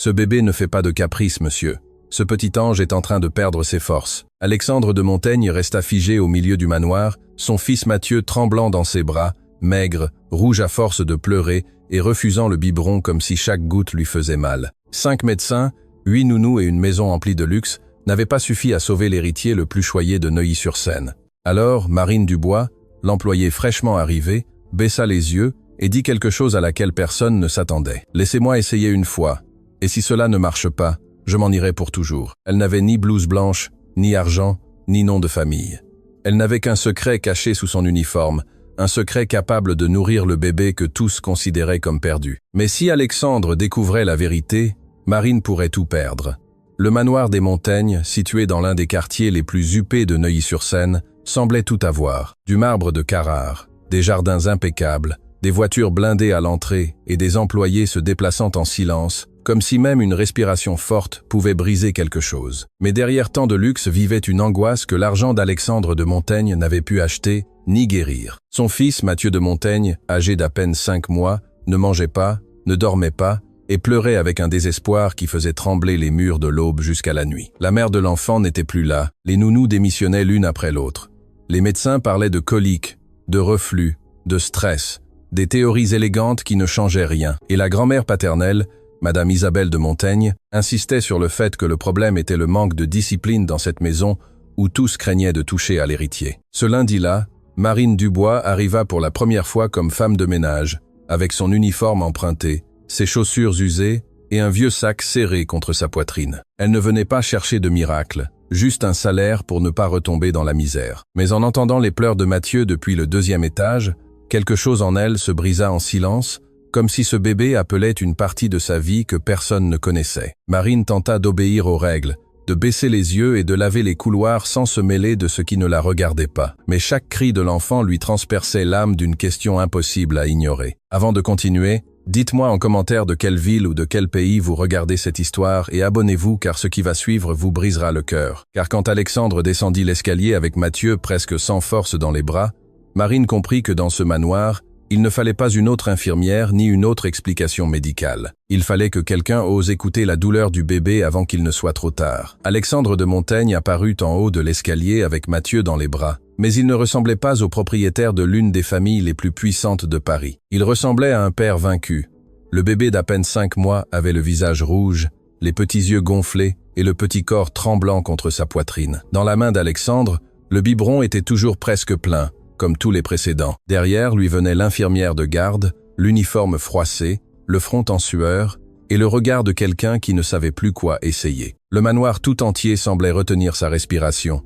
Ce bébé ne fait pas de caprice, monsieur. Ce petit ange est en train de perdre ses forces. Alexandre de Montaigne resta figé au milieu du manoir, son fils Mathieu tremblant dans ses bras, maigre, rouge à force de pleurer et refusant le biberon comme si chaque goutte lui faisait mal. 5 médecins, 8 nounous et une maison emplie de luxe n'avaient pas suffi à sauver l'héritier le plus choyé de Neuilly-sur-Seine. Alors, Marine Dubois, l'employée fraîchement arrivée, baissa les yeux et dit quelque chose à laquelle personne ne s'attendait. « Laissez-moi essayer une fois, et si cela ne marche pas, je m'en irai pour toujours. » Elle n'avait ni blouse blanche, ni argent, ni nom de famille. Elle n'avait qu'un secret caché sous son uniforme, un secret capable de nourrir le bébé que tous considéraient comme perdu. Mais si Alexandre découvrait la vérité, Marine pourrait tout perdre. Le manoir des Montaigne, situé dans l'un des quartiers les plus huppés de Neuilly-sur-Seine, semblait tout avoir. Du marbre de Carrare, des jardins impeccables, des voitures blindées à l'entrée et des employés se déplaçant en silence, comme si même une respiration forte pouvait briser quelque chose. Mais derrière tant de luxe vivait une angoisse que l'argent d'Alexandre de Montaigne n'avait pu acheter ni guérir. Son fils, Mathieu de Montaigne, âgé d'à peine 5 mois, ne mangeait pas, ne dormait pas, et pleurait avec un désespoir qui faisait trembler les murs de l'aube jusqu'à la nuit. La mère de l'enfant n'était plus là, les nounous démissionnaient l'une après l'autre. Les médecins parlaient de coliques, de reflux, de stress, des théories élégantes qui ne changeaient rien, et la grand-mère paternelle, Madame Isabelle de Montaigne, insistait sur le fait que le problème était le manque de discipline dans cette maison où tous craignaient de toucher à l'héritier. Ce lundi-là, Marine Dubois arriva pour la première fois comme femme de ménage, avec son uniforme emprunté, ses chaussures usées et un vieux sac serré contre sa poitrine. Elle ne venait pas chercher de miracle, juste un salaire pour ne pas retomber dans la misère. Mais en entendant les pleurs de Mathieu depuis le 2e étage, quelque chose en elle se brisa en silence, comme si ce bébé appelait une partie de sa vie que personne ne connaissait. Marine tenta d'obéir aux règles, de baisser les yeux et de laver les couloirs sans se mêler de ce qui ne la regardait pas. Mais chaque cri de l'enfant lui transperçait l'âme d'une question impossible à ignorer. Avant de continuer, dites-moi en commentaire de quelle ville ou de quel pays vous regardez cette histoire et abonnez-vous car ce qui va suivre vous brisera le cœur. Car quand Alexandre descendit l'escalier avec Mathieu presque sans force dans les bras, Marine comprit que dans ce manoir, il ne fallait pas une autre infirmière ni une autre explication médicale. Il fallait que quelqu'un ose écouter la douleur du bébé avant qu'il ne soit trop tard. Alexandre de Montaigne apparut en haut de l'escalier avec Mathieu dans les bras, mais il ne ressemblait pas au propriétaire de l'une des familles les plus puissantes de Paris. Il ressemblait à un père vaincu. Le bébé d'à peine 5 mois avait le visage rouge, les petits yeux gonflés et le petit corps tremblant contre sa poitrine. Dans la main d'Alexandre, le biberon était toujours presque plein, comme tous les précédents. Derrière lui venait l'infirmière de garde, l'uniforme froissé, le front en sueur, et le regard de quelqu'un qui ne savait plus quoi essayer. Le manoir tout entier semblait retenir sa respiration,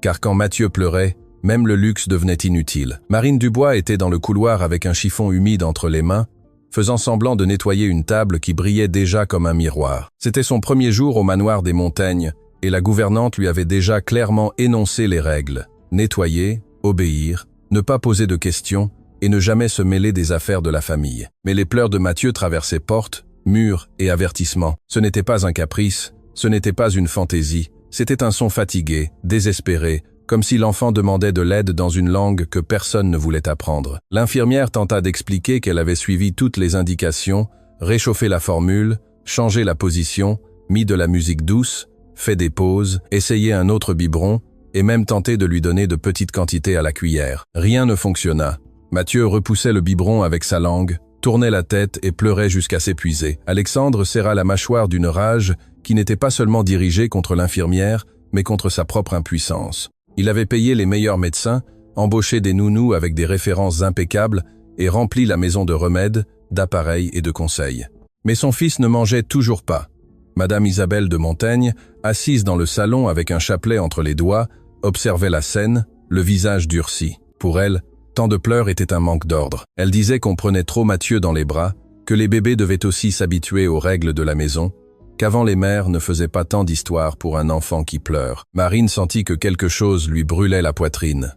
car quand Mathieu pleurait, même le luxe devenait inutile. Marine Dubois était dans le couloir avec un chiffon humide entre les mains, faisant semblant de nettoyer une table qui brillait déjà comme un miroir. C'était son premier jour au manoir des Montaigne, et la gouvernante lui avait déjà clairement énoncé les règles. Nettoyer, obéir, ne pas poser de questions et ne jamais se mêler des affaires de la famille. Mais les pleurs de Mathieu traversaient portes, murs et avertissements. Ce n'était pas un caprice, ce n'était pas une fantaisie, c'était un son fatigué, désespéré, comme si l'enfant demandait de l'aide dans une langue que personne ne voulait apprendre. L'infirmière tenta d'expliquer qu'elle avait suivi toutes les indications, réchauffé la formule, changé la position, mis de la musique douce, fait des pauses, essayé un autre biberon, et même tenté de lui donner de petites quantités à la cuillère. Rien ne fonctionna. Mathieu repoussait le biberon avec sa langue, tournait la tête et pleurait jusqu'à s'épuiser. Alexandre serra la mâchoire d'une rage qui n'était pas seulement dirigée contre l'infirmière, mais contre sa propre impuissance. Il avait payé les meilleurs médecins, embauché des nounous avec des références impeccables et rempli la maison de remèdes, d'appareils et de conseils. Mais son fils ne mangeait toujours pas. Madame Isabelle de Montaigne, assise dans le salon avec un chapelet entre les doigts, observait la scène, le visage durci. Pour elle, tant de pleurs était un manque d'ordre. Elle disait qu'on prenait trop Mathieu dans les bras, que les bébés devaient aussi s'habituer aux règles de la maison, qu'avant les mères ne faisaient pas tant d'histoire pour un enfant qui pleure. Marine sentit que quelque chose lui brûlait la poitrine.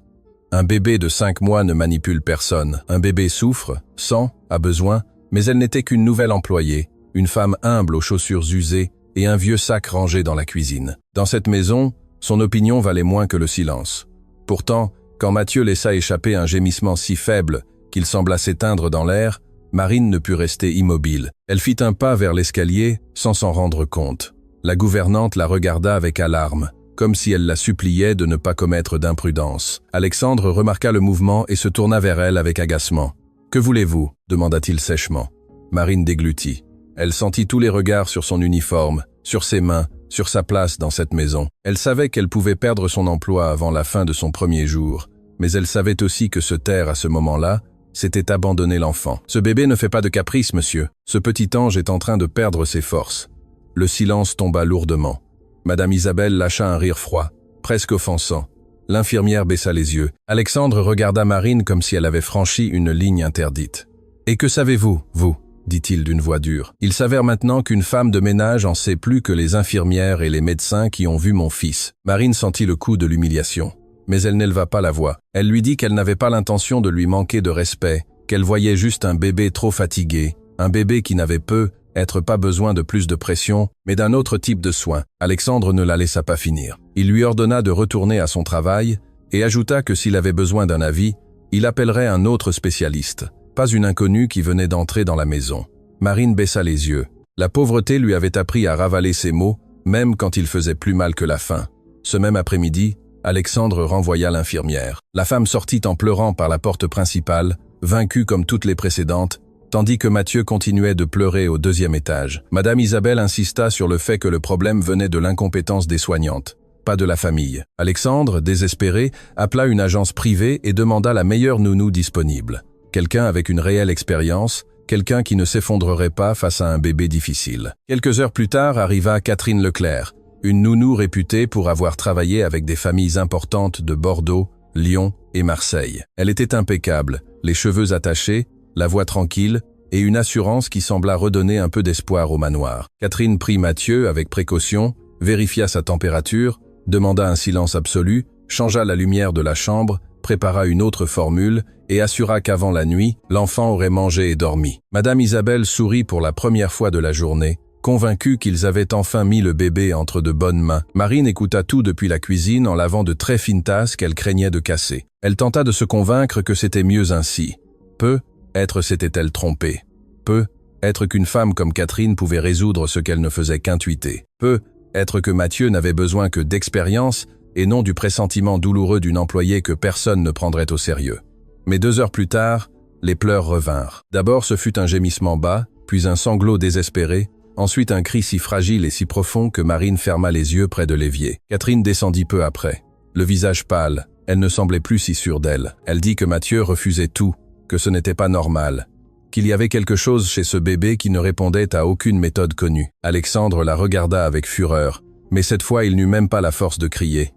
Un bébé de 5 mois ne manipule personne. Un bébé souffre, sent, a besoin, mais elle n'était qu'une nouvelle employée, une femme humble aux chaussures usées et un vieux sac rangé dans la cuisine. Dans cette maison, son opinion valait moins que le silence. Pourtant, quand Mathieu laissa échapper un gémissement si faible qu'il sembla s'éteindre dans l'air, Marine ne put rester immobile. Elle fit un pas vers l'escalier sans s'en rendre compte. La gouvernante la regarda avec alarme, comme si elle la suppliait de ne pas commettre d'imprudence. Alexandre remarqua le mouvement et se tourna vers elle avec agacement. « Que voulez-vous » demanda-t-il sèchement. Marine déglutit. Elle sentit tous les regards sur son uniforme, sur ses mains, sur sa place dans cette maison. Elle savait qu'elle pouvait perdre son emploi avant la fin de son premier jour, mais elle savait aussi que se taire à ce moment-là, c'était abandonner l'enfant. « Ce bébé ne fait pas de caprice, monsieur. Ce petit ange est en train de perdre ses forces. » Le silence tomba lourdement. Madame Isabelle lâcha un rire froid, presque offensant. L'infirmière baissa les yeux. Alexandre regarda Marine comme si elle avait franchi une ligne interdite. « Et que savez-vous, vous ?» dit-il d'une voix dure. « Il s'avère maintenant qu'une femme de ménage en sait plus que les infirmières et les médecins qui ont vu mon fils. » Marine sentit le coup de l'humiliation. Mais elle n'éleva pas la voix. Elle lui dit qu'elle n'avait pas l'intention de lui manquer de respect, qu'elle voyait juste un bébé trop fatigué, un bébé qui n'avait pas besoin de plus de pression, mais d'un autre type de soins. Alexandre ne la laissa pas finir. Il lui ordonna de retourner à son travail et ajouta que s'il avait besoin d'un avis, il appellerait un autre spécialiste, pas une inconnue qui venait d'entrer dans la maison. Marine baissa les yeux. La pauvreté lui avait appris à ravaler ses mots, même quand il faisait plus mal que la faim. Ce même après-midi, Alexandre renvoya l'infirmière. La femme sortit en pleurant par la porte principale, vaincue comme toutes les précédentes, tandis que Mathieu continuait de pleurer au deuxième étage. Madame Isabelle insista sur le fait que le problème venait de l'incompétence des soignantes, pas de la famille. Alexandre, désespéré, appela une agence privée et demanda la meilleure nounou disponible. Quelqu'un avec une réelle expérience, quelqu'un qui ne s'effondrerait pas face à un bébé difficile. Quelques heures plus tard arriva Catherine Leclerc, une nounou réputée pour avoir travaillé avec des familles importantes de Bordeaux, Lyon et Marseille. Elle était impeccable, les cheveux attachés, la voix tranquille et une assurance qui sembla redonner un peu d'espoir au manoir. Catherine prit Mathieu avec précaution, vérifia sa température, demanda un silence absolu, changea la lumière de la chambre, prépara une autre formule et assura qu'avant la nuit, l'enfant aurait mangé et dormi. Madame Isabelle sourit pour la première fois de la journée, convaincue qu'ils avaient enfin mis le bébé entre de bonnes mains. Marine écouta tout depuis la cuisine en lavant de très fines tasses qu'elle craignait de casser. Elle tenta de se convaincre que c'était mieux ainsi. Peut-être s'était-elle trompée. Peut-être qu'une femme comme Catherine pouvait résoudre ce qu'elle ne faisait qu'intuiter. Peut-être que Mathieu n'avait besoin que d'expérience et non du pressentiment douloureux d'une employée que personne ne prendrait au sérieux. Mais 2 heures plus tard, les pleurs revinrent. D'abord ce fut un gémissement bas, puis un sanglot désespéré, ensuite un cri si fragile et si profond que Marine ferma les yeux près de l'évier. Catherine descendit peu après. Le visage pâle, elle ne semblait plus si sûre d'elle. Elle dit que Mathieu refusait tout, que ce n'était pas normal, qu'il y avait quelque chose chez ce bébé qui ne répondait à aucune méthode connue. Alexandre la regarda avec fureur, mais cette fois il n'eut même pas la force de crier.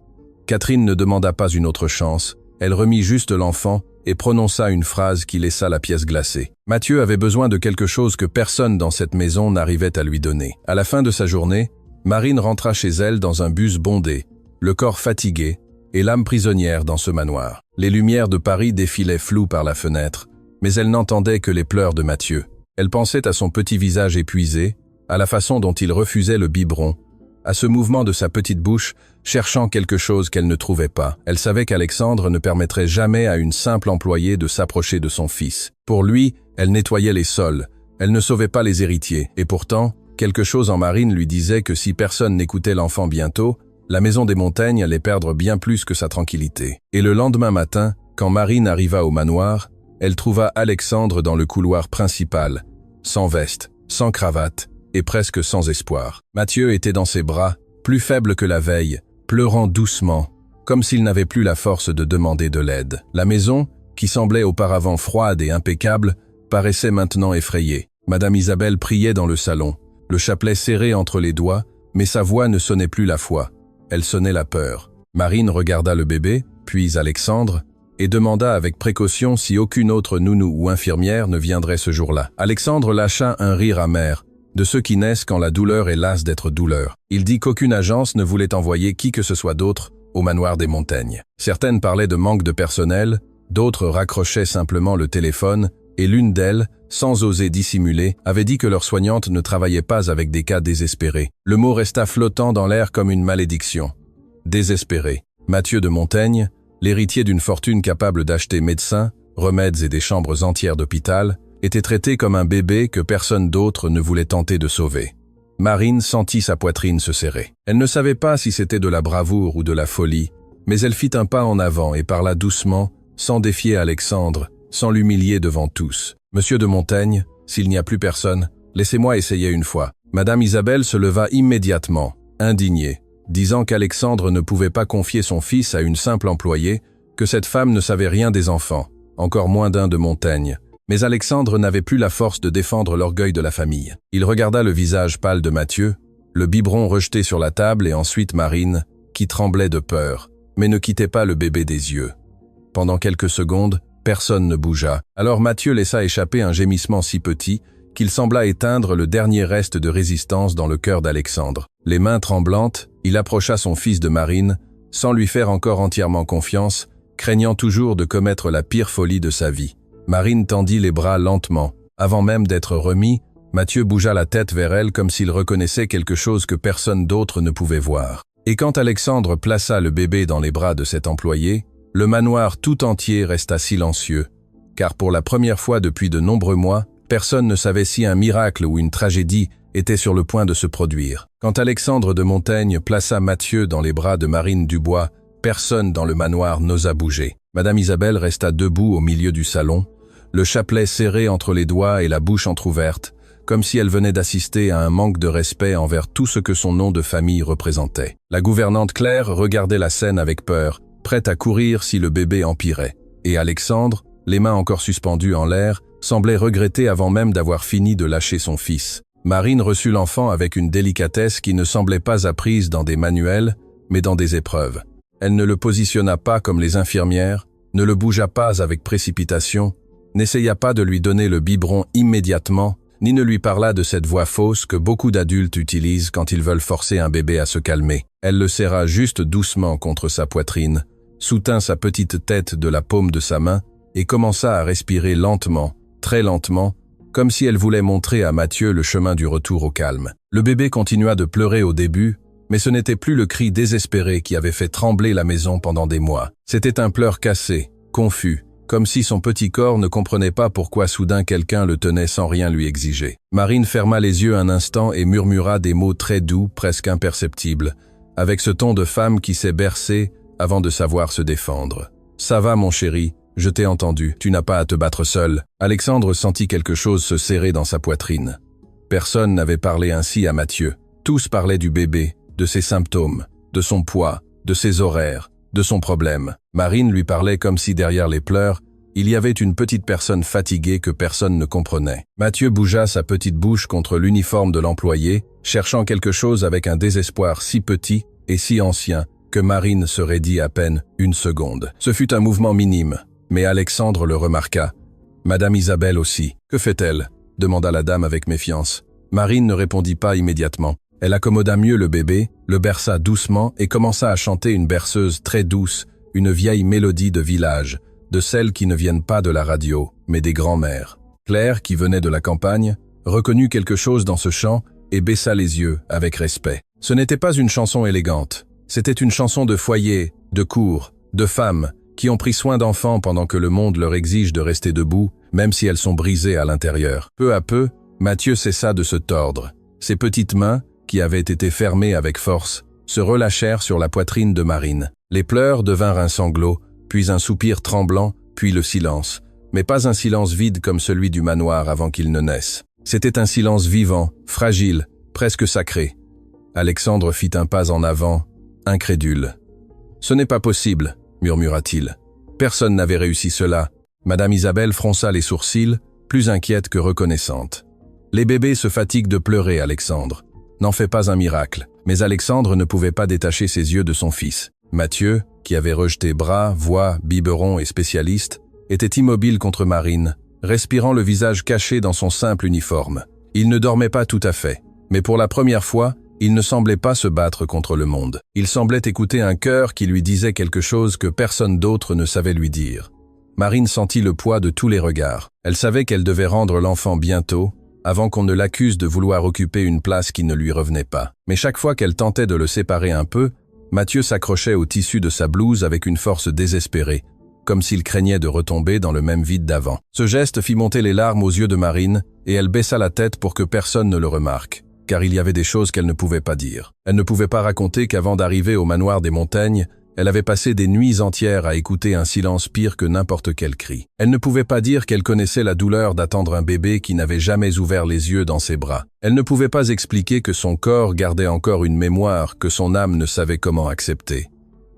Catherine ne demanda pas une autre chance, elle remit juste l'enfant et prononça une phrase qui laissa la pièce glacée. Mathieu avait besoin de quelque chose que personne dans cette maison n'arrivait à lui donner. À la fin de sa journée, Marine rentra chez elle dans un bus bondé, le corps fatigué et l'âme prisonnière dans ce manoir. Les lumières de Paris défilaient floues par la fenêtre, mais elle n'entendait que les pleurs de Mathieu. Elle pensait à son petit visage épuisé, à la façon dont il refusait le biberon, à ce mouvement de sa petite bouche, cherchant quelque chose qu'elle ne trouvait pas. Elle savait qu'Alexandre ne permettrait jamais à une simple employée de s'approcher de son fils. Pour lui, elle nettoyait les sols, elle ne sauvait pas les héritiers. Et pourtant, quelque chose en Marine lui disait que si personne n'écoutait l'enfant bientôt, la maison des Montaigne allait perdre bien plus que sa tranquillité. Et le lendemain matin, quand Marine arriva au manoir, elle trouva Alexandre dans le couloir principal, sans veste, sans cravate, et presque sans espoir. Mathieu était dans ses bras, plus faible que la veille, pleurant doucement, comme s'il n'avait plus la force de demander de l'aide. La maison, qui semblait auparavant froide et impeccable, paraissait maintenant effrayée. Madame Isabelle priait dans le salon, le chapelet serré entre les doigts, mais sa voix ne sonnait plus la foi, elle sonnait la peur. Marine regarda le bébé, puis Alexandre, et demanda avec précaution si aucune autre nounou ou infirmière ne viendrait ce jour-là. Alexandre lâcha un rire amer, de ceux qui naissent quand la douleur est lasse d'être douleur. Il dit qu'aucune agence ne voulait envoyer qui que ce soit d'autre au manoir des Montaigne. Certaines parlaient de manque de personnel, d'autres raccrochaient simplement le téléphone, et l'une d'elles, sans oser dissimuler, avait dit que leur soignante ne travaillait pas avec des cas désespérés. Le mot resta flottant dans l'air comme une malédiction. Désespéré. Mathieu de Montaigne, l'héritier d'une fortune capable d'acheter médecins, remèdes et des chambres entières d'hôpital, était traité comme un bébé que personne d'autre ne voulait tenter de sauver. Marine sentit sa poitrine se serrer. Elle ne savait pas si c'était de la bravoure ou de la folie, mais elle fit un pas en avant et parla doucement, sans défier Alexandre, sans l'humilier devant tous. « Monsieur de Montaigne, s'il n'y a plus personne, laissez-moi essayer une fois. » Madame Isabelle se leva immédiatement, indignée, disant qu'Alexandre ne pouvait pas confier son fils à une simple employée, que cette femme ne savait rien des enfants, encore moins d'un de Montaigne. Mais Alexandre n'avait plus la force de défendre l'orgueil de la famille. Il regarda le visage pâle de Mathieu, le biberon rejeté sur la table et ensuite Marine, qui tremblait de peur, mais ne quittait pas le bébé des yeux. Pendant quelques secondes, personne ne bougea. Alors Mathieu laissa échapper un gémissement si petit qu'il sembla éteindre le dernier reste de résistance dans le cœur d'Alexandre. Les mains tremblantes, il approcha son fils de Marine, sans lui faire encore entièrement confiance, craignant toujours de commettre la pire folie de sa vie. Marine tendit les bras lentement. Avant même d'être remis, Mathieu bougea la tête vers elle comme s'il reconnaissait quelque chose que personne d'autre ne pouvait voir. Et quand Alexandre plaça le bébé dans les bras de cet employé, le manoir tout entier resta silencieux, car pour la première fois depuis de nombreux mois, personne ne savait si un miracle ou une tragédie était sur le point de se produire. Quand Alexandre de Montaigne plaça Mathieu dans les bras de Marine Dubois, personne dans le manoir n'osa bouger. Madame Isabelle resta debout au milieu du salon, le chapelet serré entre les doigts et la bouche entr'ouverte, comme si elle venait d'assister à un manque de respect envers tout ce que son nom de famille représentait. La gouvernante Claire regardait la scène avec peur, prête à courir si le bébé empirait. Et Alexandre, les mains encore suspendues en l'air, semblait regretter avant même d'avoir fini de lâcher son fils. Marine reçut l'enfant avec une délicatesse qui ne semblait pas apprise dans des manuels, mais dans des épreuves. Elle ne le positionna pas comme les infirmières, ne le bougea pas avec précipitation, n'essaya pas de lui donner le biberon immédiatement, ni ne lui parla de cette voix fausse que beaucoup d'adultes utilisent quand ils veulent forcer un bébé à se calmer. Elle le serra juste doucement contre sa poitrine, soutint sa petite tête de la paume de sa main et commença à respirer lentement, très lentement, comme si elle voulait montrer à Mathieu le chemin du retour au calme. Le bébé continua de pleurer au début, mais ce n'était plus le cri désespéré qui avait fait trembler la maison pendant des mois. C'était un pleur cassé, confus, comme si son petit corps ne comprenait pas pourquoi soudain quelqu'un le tenait sans rien lui exiger. Marine ferma les yeux un instant et murmura des mots très doux, presque imperceptibles, avec ce ton de femme qui s'est bercée avant de savoir se défendre. « Ça va, mon chéri, je t'ai entendu, tu n'as pas à te battre seul. » Alexandre sentit quelque chose se serrer dans sa poitrine. Personne n'avait parlé ainsi à Mathieu. Tous parlaient du bébé, de ses symptômes, de son poids, de ses horaires, de son problème. Marine lui parlait comme si derrière les pleurs, il y avait une petite personne fatiguée que personne ne comprenait. Mathieu bougea sa petite bouche contre l'uniforme de l'employé, cherchant quelque chose avec un désespoir si petit et si ancien que Marine se raidit à peine une seconde. Ce fut un mouvement minime, mais Alexandre le remarqua. Madame Isabelle aussi. « Que fait-elle » demanda la dame avec méfiance. Marine ne répondit pas immédiatement. Elle accommoda mieux le bébé, le berça doucement et commença à chanter une berceuse très douce, une vieille mélodie de village, de celles qui ne viennent pas de la radio, mais des grands-mères. Claire, qui venait de la campagne, reconnut quelque chose dans ce chant et baissa les yeux avec respect. Ce n'était pas une chanson élégante, c'était une chanson de foyer, de cour, de femmes, qui ont pris soin d'enfants pendant que le monde leur exige de rester debout, même si elles sont brisées à l'intérieur. Peu à peu, Mathieu cessa de se tordre. Ses petites mains, qui avaient été fermées avec force, se relâchèrent sur la poitrine de Marine. Les pleurs devinrent un sanglot, puis un soupir tremblant, puis le silence. Mais pas un silence vide comme celui du manoir avant qu'il ne naisse. C'était un silence vivant, fragile, presque sacré. Alexandre fit un pas en avant, incrédule. « Ce n'est pas possible », murmura-t-il. Personne n'avait réussi cela. Madame Isabelle fronça les sourcils, plus inquiète que reconnaissante. Les bébés se fatiguent de pleurer, Alexandre. N'en fais pas un miracle. Mais Alexandre ne pouvait pas détacher ses yeux de son fils. Mathieu, qui avait rejeté bras, voix, biberon et spécialiste, était immobile contre Marine, respirant le visage caché dans son simple uniforme. Il ne dormait pas tout à fait, mais pour la première fois, il ne semblait pas se battre contre le monde. Il semblait écouter un cœur qui lui disait quelque chose que personne d'autre ne savait lui dire. Marine sentit le poids de tous les regards. Elle savait qu'elle devait rendre l'enfant bientôt, avant qu'on ne l'accuse de vouloir occuper une place qui ne lui revenait pas. Mais chaque fois qu'elle tentait de le séparer un peu, Mathieu s'accrochait au tissu de sa blouse avec une force désespérée, comme s'il craignait de retomber dans le même vide d'avant. Ce geste fit monter les larmes aux yeux de Marine, et elle baissa la tête pour que personne ne le remarque, car il y avait des choses qu'elle ne pouvait pas dire. Elle ne pouvait pas raconter qu'avant d'arriver au manoir des Montaigne, elle avait passé des nuits entières à écouter un silence pire que n'importe quel cri. Elle ne pouvait pas dire qu'elle connaissait la douleur d'attendre un bébé qui n'avait jamais ouvert les yeux dans ses bras. Elle ne pouvait pas expliquer que son corps gardait encore une mémoire que son âme ne savait comment accepter.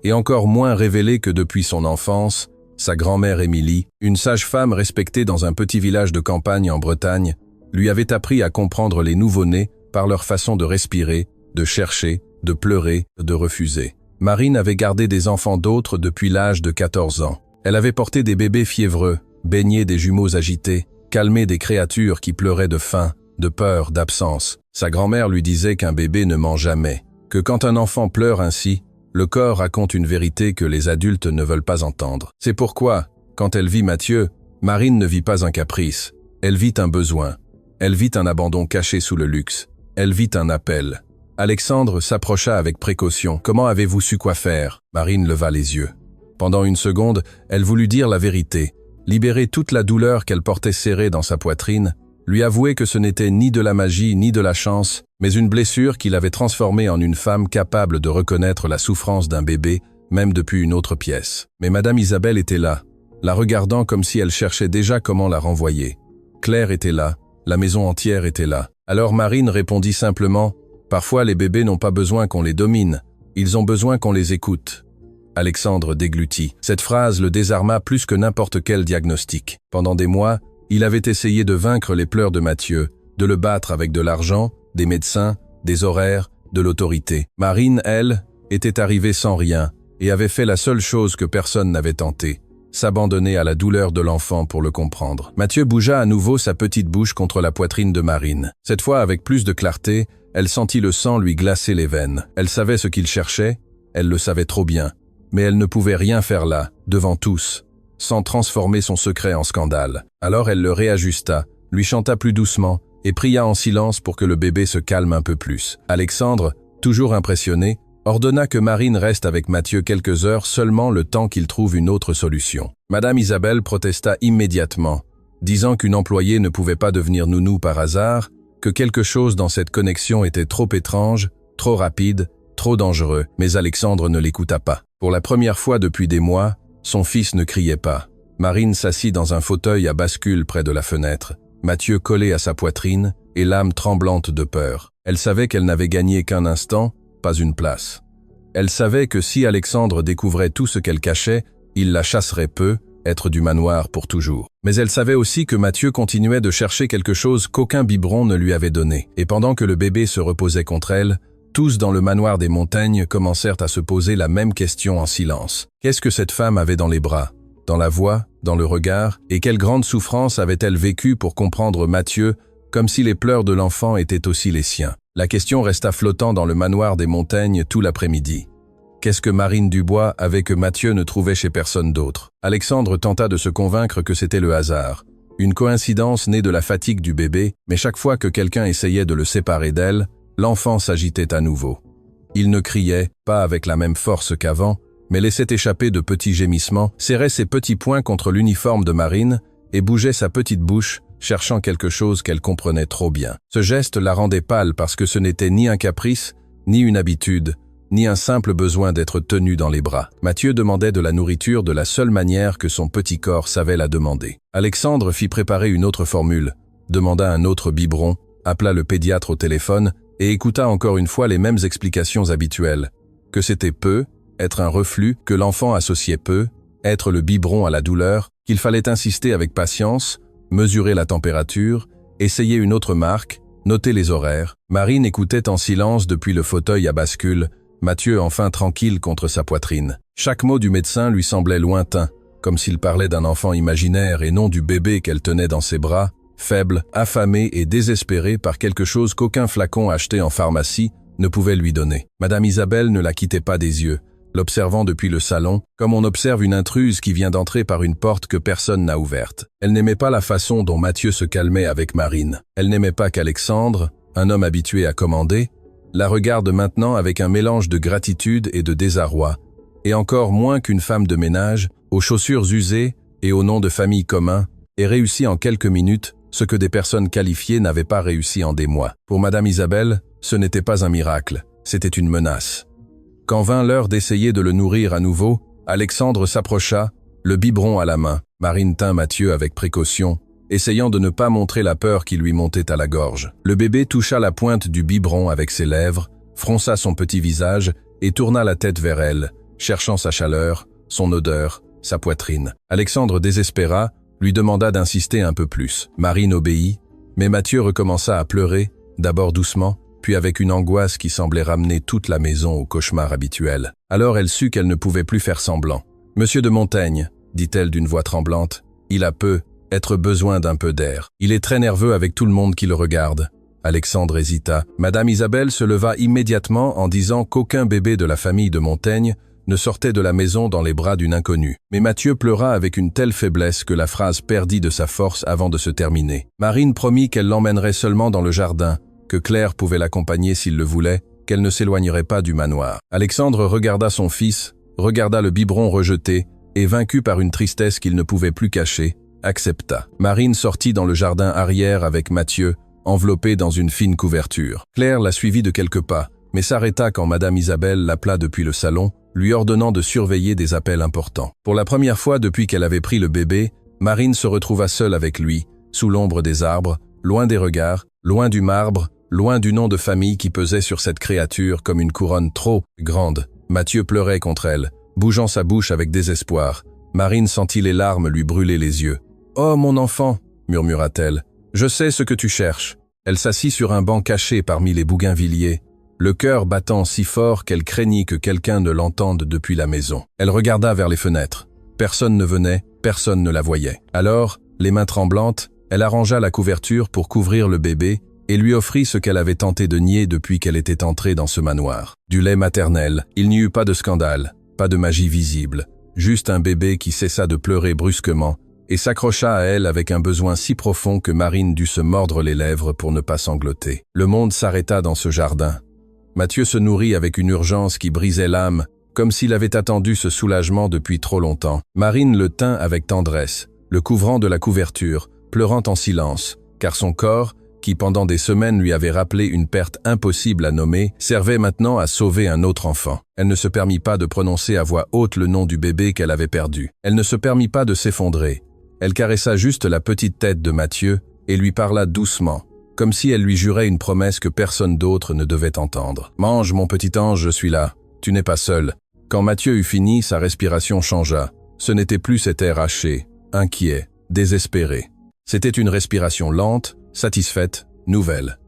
Et encore moins révéler que depuis son enfance, sa grand-mère Émilie, une sage-femme respectée dans un petit village de campagne en Bretagne, lui avait appris à comprendre les nouveau-nés par leur façon de respirer, de chercher, de pleurer, de refuser. Marine avait gardé des enfants d'autres depuis l'âge de 14 ans. Elle avait porté des bébés fiévreux, baigné des jumeaux agités, calmé des créatures qui pleuraient de faim, de peur, d'absence. Sa grand-mère lui disait qu'un bébé ne ment jamais, que quand un enfant pleure ainsi, le corps raconte une vérité que les adultes ne veulent pas entendre. C'est pourquoi, quand elle vit Mathieu, Marine ne vit pas un caprice, elle vit un besoin, elle vit un abandon caché sous le luxe, elle vit un appel. Alexandre s'approcha avec précaution. « Comment avez-vous su quoi faire ?» Marine leva les yeux. Pendant une seconde, elle voulut dire la vérité, libérer toute la douleur qu'elle portait serrée dans sa poitrine, lui avouer que ce n'était ni de la magie ni de la chance, mais une blessure qui l'avait transformée en une femme capable de reconnaître la souffrance d'un bébé, même depuis une autre pièce. Mais Madame Isabelle était là, la regardant comme si elle cherchait déjà comment la renvoyer. Claire était là, la maison entière était là. Alors Marine répondit simplement: Parfois, les bébés n'ont pas besoin qu'on les domine, ils ont besoin qu'on les écoute. Alexandre déglutit. Cette phrase le désarma plus que n'importe quel diagnostic. Pendant des mois, il avait essayé de vaincre les pleurs de Mathieu, de le battre avec de l'argent, des médecins, des horaires, de l'autorité. Marine, elle, était arrivée sans rien et avait fait la seule chose que personne n'avait tenté, s'abandonner à la douleur de l'enfant pour le comprendre. Mathieu bougea à nouveau sa petite bouche contre la poitrine de Marine. Cette fois, avec plus de clarté, elle sentit le sang lui glacer les veines. Elle savait ce qu'il cherchait, elle le savait trop bien, mais elle ne pouvait rien faire là, devant tous, sans transformer son secret en scandale. Alors elle le réajusta, lui chanta plus doucement et pria en silence pour que le bébé se calme un peu plus. Alexandre, toujours impressionné, ordonna que Marine reste avec Mathieu quelques heures seulement le temps qu'il trouve une autre solution. Madame Isabelle protesta immédiatement, disant qu'une employée ne pouvait pas devenir nounou par hasard, que quelque chose dans cette connexion était trop étrange, trop rapide, trop dangereux, mais Alexandre ne l'écouta pas. Pour la première fois depuis des mois, son fils ne criait pas. Marine s'assit dans un fauteuil à bascule près de la fenêtre, Mathieu collé à sa poitrine et l'âme tremblante de peur. Elle savait qu'elle n'avait gagné qu'un instant, pas une place. Elle savait que si Alexandre découvrait tout ce qu'elle cachait, il la chasserait peu, être du manoir pour toujours. Mais elle savait aussi que Mathieu continuait de chercher quelque chose qu'aucun biberon ne lui avait donné. Et pendant que le bébé se reposait contre elle, tous dans le manoir des Montaigne commencèrent à se poser la même question en silence. Qu'est-ce que cette femme avait dans les bras, dans la voix, dans le regard, et quelle grande souffrance avait-elle vécue pour comprendre Mathieu, comme si les pleurs de l'enfant étaient aussi les siens? La question resta flottant dans le manoir des Montaigne tout l'après-midi. Qu'est-ce que Marine Dubois avait que Mathieu ne trouvait chez personne d'autre? Alexandre tenta de se convaincre que c'était le hasard, une coïncidence née de la fatigue du bébé, mais chaque fois que quelqu'un essayait de le séparer d'elle, l'enfant s'agitait à nouveau. Il ne criait, pas avec la même force qu'avant, mais laissait échapper de petits gémissements, serrait ses petits poings contre l'uniforme de Marine et bougeait sa petite bouche, cherchant quelque chose qu'elle comprenait trop bien. Ce geste la rendait pâle parce que ce n'était ni un caprice, ni une habitude, ni un simple besoin d'être tenu dans les bras. Mathieu demandait de la nourriture de la seule manière que son petit corps savait la demander. Alexandre fit préparer une autre formule, demanda un autre biberon, appela le pédiatre au téléphone et écouta encore une fois les mêmes explications habituelles. Que c'était peu, être un reflux, que l'enfant associait peu, être le biberon à la douleur, qu'il fallait insister avec patience, mesurer la température, essayer une autre marque, noter les horaires. Marine écoutait en silence depuis le fauteuil à bascule, Mathieu enfin tranquille contre sa poitrine. Chaque mot du médecin lui semblait lointain, comme s'il parlait d'un enfant imaginaire et non du bébé qu'elle tenait dans ses bras, faible, affamé et désespéré par quelque chose qu'aucun flacon acheté en pharmacie ne pouvait lui donner. Madame Isabelle ne la quittait pas des yeux, l'observant depuis le salon, comme on observe une intruse qui vient d'entrer par une porte que personne n'a ouverte. Elle n'aimait pas la façon dont Mathieu se calmait avec Marine. Elle n'aimait pas qu'Alexandre, un homme habitué à commander, la regarde maintenant avec un mélange de gratitude et de désarroi, et encore moins qu'une femme de ménage, aux chaussures usées et au nom de famille commun, et réussit en quelques minutes ce que des personnes qualifiées n'avaient pas réussi en des mois. Pour Madame Isabelle, ce n'était pas un miracle, c'était une menace. Quand vint l'heure d'essayer de le nourrir à nouveau, Alexandre s'approcha, le biberon à la main. Marine tint Mathieu avec précaution, essayant de ne pas montrer la peur qui lui montait à la gorge. Le bébé toucha la pointe du biberon avec ses lèvres, fronça son petit visage et tourna la tête vers elle, cherchant sa chaleur, son odeur, sa poitrine. Alexandre désespéra, lui demanda d'insister un peu plus. Marine obéit, mais Mathieu recommença à pleurer, d'abord doucement, puis avec une angoisse qui semblait ramener toute la maison au cauchemar habituel. Alors elle sut qu'elle ne pouvait plus faire semblant. « Monsieur de Montaigne, dit-elle d'une voix tremblante, il a être besoin d'un peu d'air. Il est très nerveux avec tout le monde qui le regarde. » Alexandre hésita. Madame Isabelle se leva immédiatement en disant qu'aucun bébé de la famille de Montaigne ne sortait de la maison dans les bras d'une inconnue. Mais Mathieu pleura avec une telle faiblesse que la phrase perdit de sa force avant de se terminer. Marine promit qu'elle l'emmènerait seulement dans le jardin, que Claire pouvait l'accompagner s'il le voulait, qu'elle ne s'éloignerait pas du manoir. Alexandre regarda son fils, regarda le biberon rejeté, et vaincu par une tristesse qu'il ne pouvait plus cacher, accepta. Marine sortit dans le jardin arrière avec Mathieu, enveloppé dans une fine couverture. Claire la suivit de quelques pas, mais s'arrêta quand Madame Isabelle l'appela depuis le salon, lui ordonnant de surveiller des appels importants. Pour la première fois depuis qu'elle avait pris le bébé, Marine se retrouva seule avec lui, sous l'ombre des arbres, loin des regards, loin du marbre, loin du nom de famille qui pesait sur cette créature comme une couronne trop grande. Mathieu pleurait contre elle, bougeant sa bouche avec désespoir. Marine sentit les larmes lui brûler les yeux. « Oh, mon enfant !» murmura-t-elle. « Je sais ce que tu cherches. » Elle s'assit sur un banc caché parmi les bougainvilliers, le cœur battant si fort qu'elle craignit que quelqu'un ne l'entende depuis la maison. Elle regarda vers les fenêtres. Personne ne venait, personne ne la voyait. Alors, les mains tremblantes, elle arrangea la couverture pour couvrir le bébé et lui offrit ce qu'elle avait tenté de nier depuis qu'elle était entrée dans ce manoir. Du lait maternel. Il n'y eut pas de scandale, pas de magie visible, juste un bébé qui cessa de pleurer brusquement et s'accrocha à elle avec un besoin si profond que Marine dut se mordre les lèvres pour ne pas sangloter. Le monde s'arrêta dans ce jardin. Mathieu se nourrit avec une urgence qui brisait l'âme, comme s'il avait attendu ce soulagement depuis trop longtemps. Marine le tint avec tendresse, le couvrant de la couverture, pleurant en silence, car son corps, qui pendant des semaines lui avait rappelé une perte impossible à nommer, servait maintenant à sauver un autre enfant. Elle ne se permit pas de prononcer à voix haute le nom du bébé qu'elle avait perdu. Elle ne se permit pas de s'effondrer. Elle caressa juste la petite tête de Mathieu et lui parla doucement, comme si elle lui jurait une promesse que personne d'autre ne devait entendre. « Mange, mon petit ange, je suis là. Tu n'es pas seul. » Quand Mathieu eut fini, sa respiration changea. Ce n'était plus cet air haché, inquiet, désespéré. C'était une respiration lente, satisfaite, nouvelle.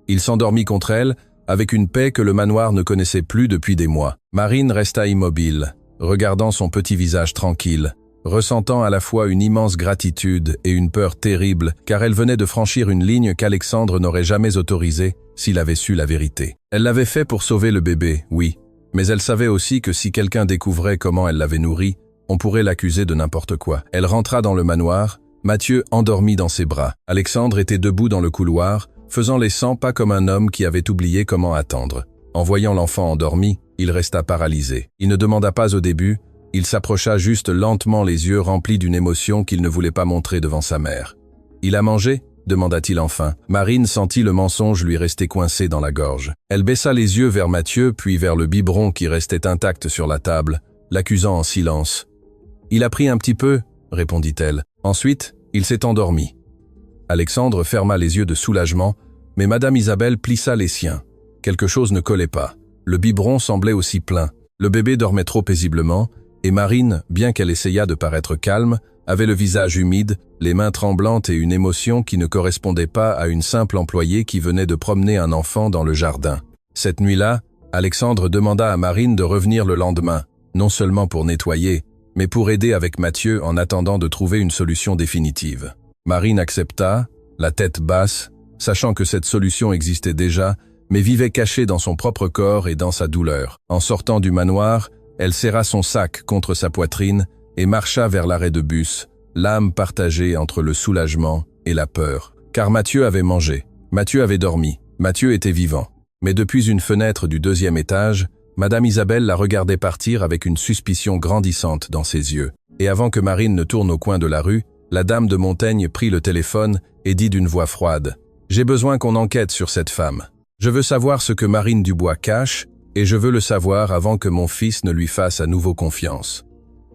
Il s'endormit contre elle, avec une paix que le manoir ne connaissait plus depuis des mois. Marine resta immobile, regardant son petit visage tranquille, ressentant à la fois une immense gratitude et une peur terrible, car elle venait de franchir une ligne qu'Alexandre n'aurait jamais autorisée s'il avait su la vérité. Elle l'avait fait pour sauver le bébé, oui, mais elle savait aussi que si quelqu'un découvrait comment elle l'avait nourri, on pourrait l'accuser de n'importe quoi. Elle rentra dans le manoir, Mathieu endormi dans ses bras. Alexandre était debout dans le couloir, faisant les 100 pas comme un homme qui avait oublié comment attendre. En voyant l'enfant endormi, il resta paralysé. Il ne demanda pas au début, il s'approcha juste lentement les yeux remplis d'une émotion qu'il ne voulait pas montrer devant sa mère. « Il a mangé ?» demanda-t-il enfin. Marine sentit le mensonge lui rester coincé dans la gorge. Elle baissa les yeux vers Mathieu puis vers le biberon qui restait intact sur la table, l'accusant en silence. « Il a pris un petit peu » répondit-elle. Ensuite, il s'est endormi. Alexandre ferma les yeux de soulagement, mais Madame Isabelle plissa les siens. Quelque chose ne collait pas. Le biberon semblait aussi plein. Le bébé dormait trop paisiblement, et Marine, bien qu'elle essayât de paraître calme, avait le visage humide, les mains tremblantes et une émotion qui ne correspondait pas à une simple employée qui venait de promener un enfant dans le jardin. Cette nuit-là, Alexandre demanda à Marine de revenir le lendemain, non seulement pour nettoyer, mais pour aider avec Mathieu en attendant de trouver une solution définitive. Marine accepta, la tête basse, sachant que cette solution existait déjà, mais vivait cachée dans son propre corps et dans sa douleur. En sortant du manoir, elle serra son sac contre sa poitrine et marcha vers l'arrêt de bus, l'âme partagée entre le soulagement et la peur. Car Mathieu avait mangé, Mathieu avait dormi, Mathieu était vivant. Mais depuis une fenêtre du 2e étage, Madame Isabelle la regardait partir avec une suspicion grandissante dans ses yeux. Et avant que Marine ne tourne au coin de la rue, la dame de Montaigne prit le téléphone et dit d'une voix froide « J'ai besoin qu'on enquête sur cette femme. Je veux savoir ce que Marine Dubois cache et je veux le savoir avant que mon fils ne lui fasse à nouveau confiance. »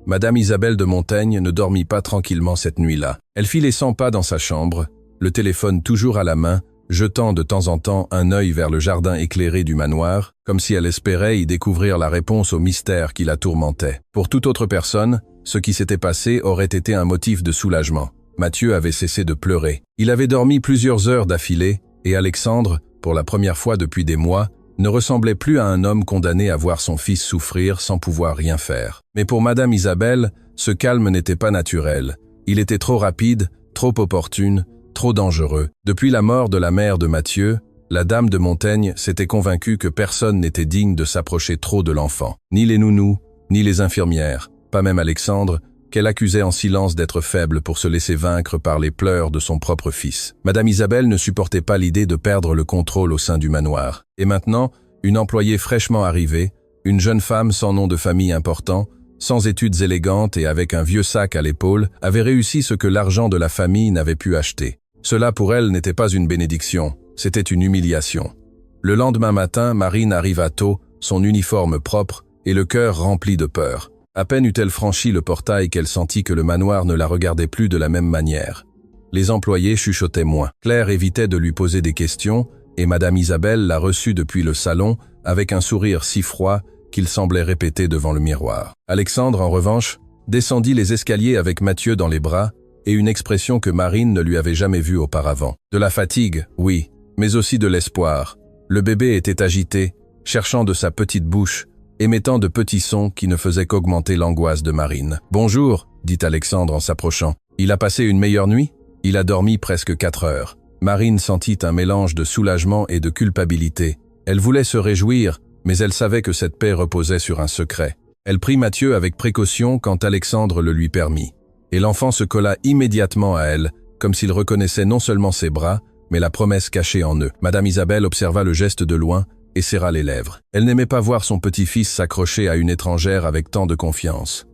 Madame Isabelle de Montaigne ne dormit pas tranquillement cette nuit-là. Elle fit les 100 pas dans sa chambre, le téléphone toujours à la main, jetant de temps en temps un œil vers le jardin éclairé du manoir, comme si elle espérait y découvrir la réponse au mystère qui la tourmentait. Pour toute autre personne, ce qui s'était passé aurait été un motif de soulagement. Mathieu avait cessé de pleurer. Il avait dormi plusieurs heures d'affilée, et Alexandre, pour la première fois depuis des mois, ne ressemblait plus à un homme condamné à voir son fils souffrir sans pouvoir rien faire. Mais pour Madame Isabelle, ce calme n'était pas naturel. Il était trop rapide, trop opportune, trop dangereux. Depuis la mort de la mère de Mathieu, la dame de Montaigne s'était convaincue que personne n'était digne de s'approcher trop de l'enfant. Ni les nounous, ni les infirmières, pas même Alexandre, qu'elle accusait en silence d'être faible pour se laisser vaincre par les pleurs de son propre fils. Madame Isabelle ne supportait pas l'idée de perdre le contrôle au sein du manoir. Et maintenant, une employée fraîchement arrivée, une jeune femme sans nom de famille important, sans études élégantes et avec un vieux sac à l'épaule, avait réussi ce que l'argent de la famille n'avait pu acheter. Cela pour elle n'était pas une bénédiction, c'était une humiliation. Le lendemain matin, Marine arriva tôt, son uniforme propre et le cœur rempli de peur. À peine eut-elle franchi le portail qu'elle sentit que le manoir ne la regardait plus de la même manière. Les employés chuchotaient moins. Claire évitait de lui poser des questions et Madame Isabelle la reçut depuis le salon avec un sourire si froid qu'il semblait répéter devant le miroir. Alexandre, en revanche, descendit les escaliers avec Mathieu dans les bras et une expression que Marine ne lui avait jamais vue auparavant. De la fatigue, oui, mais aussi de l'espoir. Le bébé était agité, cherchant de sa petite bouche, émettant de petits sons qui ne faisaient qu'augmenter l'angoisse de Marine. « Bonjour », dit Alexandre en s'approchant. « Il a passé une meilleure nuit ?» Il a dormi presque 4 heures. Marine sentit un mélange de soulagement et de culpabilité. Elle voulait se réjouir, mais elle savait que cette paix reposait sur un secret. Elle prit Mathieu avec précaution quand Alexandre le lui permit. Et l'enfant se colla immédiatement à elle, comme s'il reconnaissait non seulement ses bras, mais la promesse cachée en eux. Madame Isabelle observa le geste de loin et serra les lèvres. Elle n'aimait pas voir son petit-fils s'accrocher à une étrangère avec tant de confiance.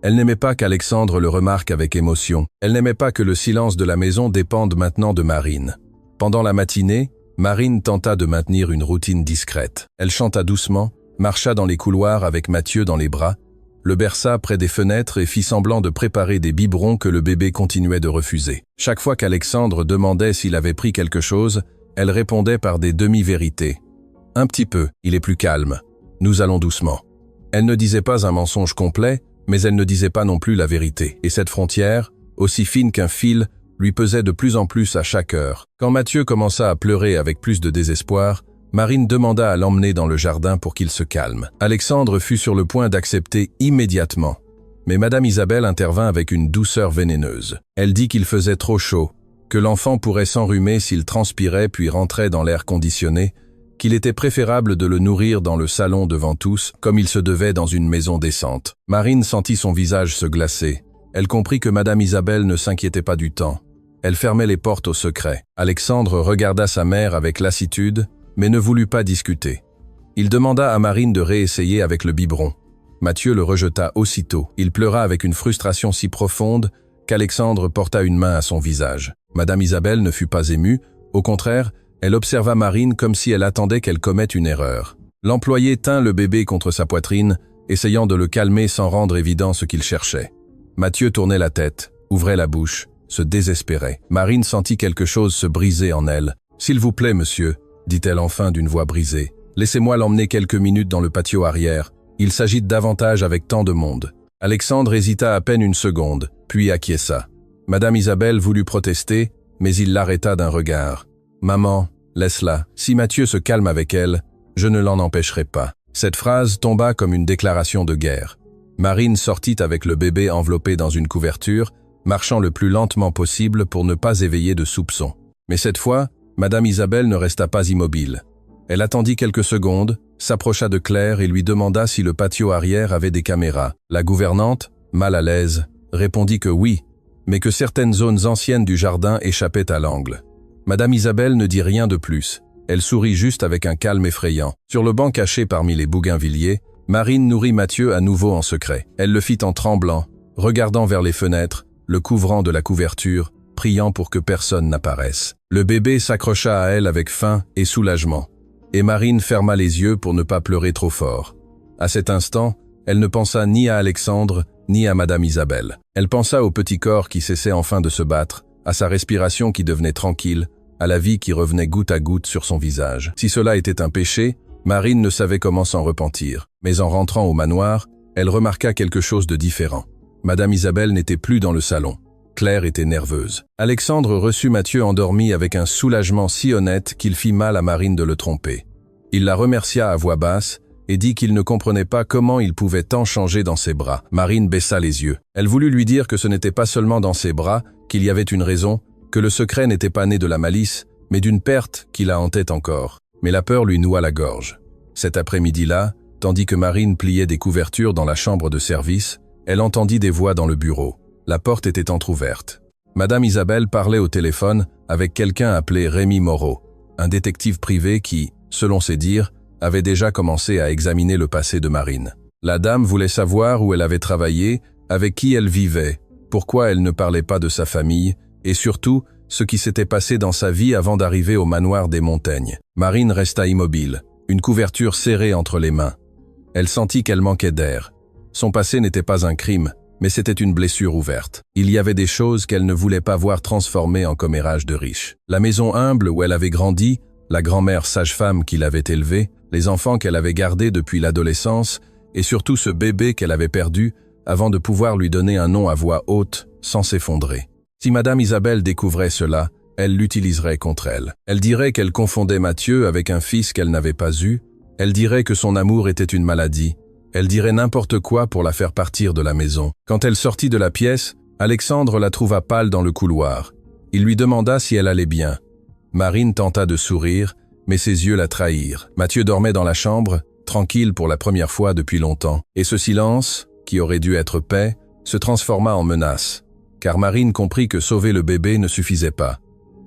Elle n'aimait pas qu'Alexandre le remarque avec émotion. Elle n'aimait pas que le silence de la maison dépende maintenant de Marine. Pendant la matinée, Marine tenta de maintenir une routine discrète. Elle chanta doucement, marcha dans les couloirs avec Mathieu dans les bras, le berça près des fenêtres et fit semblant de préparer des biberons que le bébé continuait de refuser. Chaque fois qu'Alexandre demandait s'il avait pris quelque chose, elle répondait par des demi-vérités. « Un petit peu, il est plus calme. Nous allons doucement. » Elle ne disait pas un mensonge complet, mais elle ne disait pas non plus la vérité. Et cette frontière, aussi fine qu'un fil, lui pesait de plus en plus à chaque heure. Quand Mathieu commença à pleurer avec plus de désespoir, Marine demanda à l'emmener dans le jardin pour qu'il se calme. Alexandre fut sur le point d'accepter immédiatement. Mais Madame Isabelle intervint avec une douceur vénéneuse. Elle dit qu'il faisait trop chaud, que l'enfant pourrait s'enrhumer s'il transpirait puis rentrait dans l'air conditionné, qu'il était préférable de le nourrir dans le salon devant tous, comme il se devait dans une maison décente. Marine sentit son visage se glacer. Elle comprit que Madame Isabelle ne s'inquiétait pas du temps. Elle fermait les portes au secret. Alexandre regarda sa mère avec lassitude, mais ne voulut pas discuter. Il demanda à Marine de réessayer avec le biberon. Mathieu le rejeta aussitôt. Il pleura avec une frustration si profonde qu'Alexandre porta une main à son visage. Madame Isabelle ne fut pas émue, au contraire, elle observa Marine comme si elle attendait qu'elle commette une erreur. L'employé tint le bébé contre sa poitrine, essayant de le calmer sans rendre évident ce qu'il cherchait. Mathieu tournait la tête, ouvrait la bouche, se désespérait. Marine sentit quelque chose se briser en elle. « S'il vous plaît, monsieur », dit-elle enfin d'une voix brisée. « Laissez-moi l'emmener quelques minutes dans le patio arrière. Il s'agite davantage avec tant de monde. » Alexandre hésita à peine une seconde, puis acquiesça. Madame Isabelle voulut protester, mais il l'arrêta d'un regard. « Maman, laisse-la. Si Mathieu se calme avec elle, je ne l'en empêcherai pas. » Cette phrase tomba comme une déclaration de guerre. Marine sortit avec le bébé enveloppé dans une couverture, marchant le plus lentement possible pour ne pas éveiller de soupçons. Mais cette fois, Madame Isabelle ne resta pas immobile. Elle attendit quelques secondes, s'approcha de Claire et lui demanda si le patio arrière avait des caméras. La gouvernante, mal à l'aise, répondit que oui, mais que certaines zones anciennes du jardin échappaient à l'angle. Madame Isabelle ne dit rien de plus. Elle sourit juste avec un calme effrayant. Sur le banc caché parmi les bougainvilliers, Marine nourrit Mathieu à nouveau en secret. Elle le fit en tremblant, regardant vers les fenêtres, le couvrant de la couverture, priant pour que personne n'apparaisse. Le bébé s'accrocha à elle avec faim et soulagement, et Marine ferma les yeux pour ne pas pleurer trop fort. À cet instant, elle ne pensa ni à Alexandre, ni à Madame Isabelle. Elle pensa au petit corps qui cessait enfin de se battre, à sa respiration qui devenait tranquille, à la vie qui revenait goutte à goutte sur son visage. Si cela était un péché, Marine ne savait comment s'en repentir. Mais en rentrant au manoir, elle remarqua quelque chose de différent. Madame Isabelle n'était plus dans le salon. Claire était nerveuse. Alexandre reçut Mathieu endormi avec un soulagement si honnête qu'il fit mal à Marine de le tromper. Il la remercia à voix basse et dit qu'il ne comprenait pas comment il pouvait tant changer dans ses bras. Marine baissa les yeux. Elle voulut lui dire que ce n'était pas seulement dans ses bras, qu'il y avait une raison, que le secret n'était pas né de la malice, mais d'une perte qui la hantait encore. Mais la peur lui noua la gorge. Cet après-midi-là, tandis que Marine pliait des couvertures dans la chambre de service, elle entendit des voix dans le bureau. La porte était entr'ouverte. Madame Isabelle parlait au téléphone avec quelqu'un appelé Rémi Moreau, un détective privé qui, selon ses dires, avait déjà commencé à examiner le passé de Marine. La dame voulait savoir où elle avait travaillé, avec qui elle vivait, pourquoi elle ne parlait pas de sa famille, et surtout, ce qui s'était passé dans sa vie avant d'arriver au manoir des Montaigne. Marine resta immobile, une couverture serrée entre les mains. Elle sentit qu'elle manquait d'air. Son passé n'était pas un crime, mais c'était une blessure ouverte. Il y avait des choses qu'elle ne voulait pas voir transformées en commérage de riches. La maison humble où elle avait grandi, la grand-mère sage-femme qui l'avait élevée, les enfants qu'elle avait gardés depuis l'adolescence, et surtout ce bébé qu'elle avait perdu avant de pouvoir lui donner un nom à voix haute, sans s'effondrer. Si Madame Isabelle découvrait cela, elle l'utiliserait contre elle. Elle dirait qu'elle confondait Mathieu avec un fils qu'elle n'avait pas eu, elle dirait que son amour était une maladie, elle dirait n'importe quoi pour la faire partir de la maison. Quand elle sortit de la pièce, Alexandre la trouva pâle dans le couloir. Il lui demanda si elle allait bien. Marine tenta de sourire, mais ses yeux la trahirent. Mathieu dormait dans la chambre, tranquille pour la première fois depuis longtemps. Et ce silence, qui aurait dû être paix, se transforma en menace. Car Marine comprit que sauver le bébé ne suffisait pas.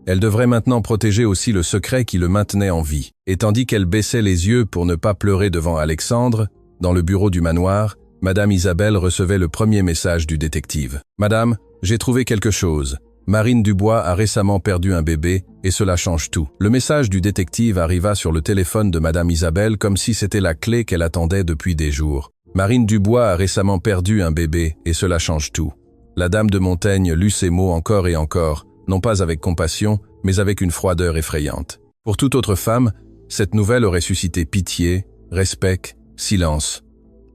Elle devrait maintenant protéger aussi le secret qui le maintenait en vie. Et tandis qu'elle baissait les yeux pour ne pas pleurer devant Alexandre, dans le bureau du manoir, Madame Isabelle recevait le premier message du détective. « Madame, j'ai trouvé quelque chose. Marine Dubois a récemment perdu un bébé et cela change tout. » Le message du détective arriva sur le téléphone de Madame Isabelle comme si c'était la clé qu'elle attendait depuis des jours. « Marine Dubois a récemment perdu un bébé et cela change tout. » La dame de Montaigne lut ces mots encore et encore, non pas avec compassion, mais avec une froideur effrayante. Pour toute autre femme, cette nouvelle aurait suscité pitié, respect, silence.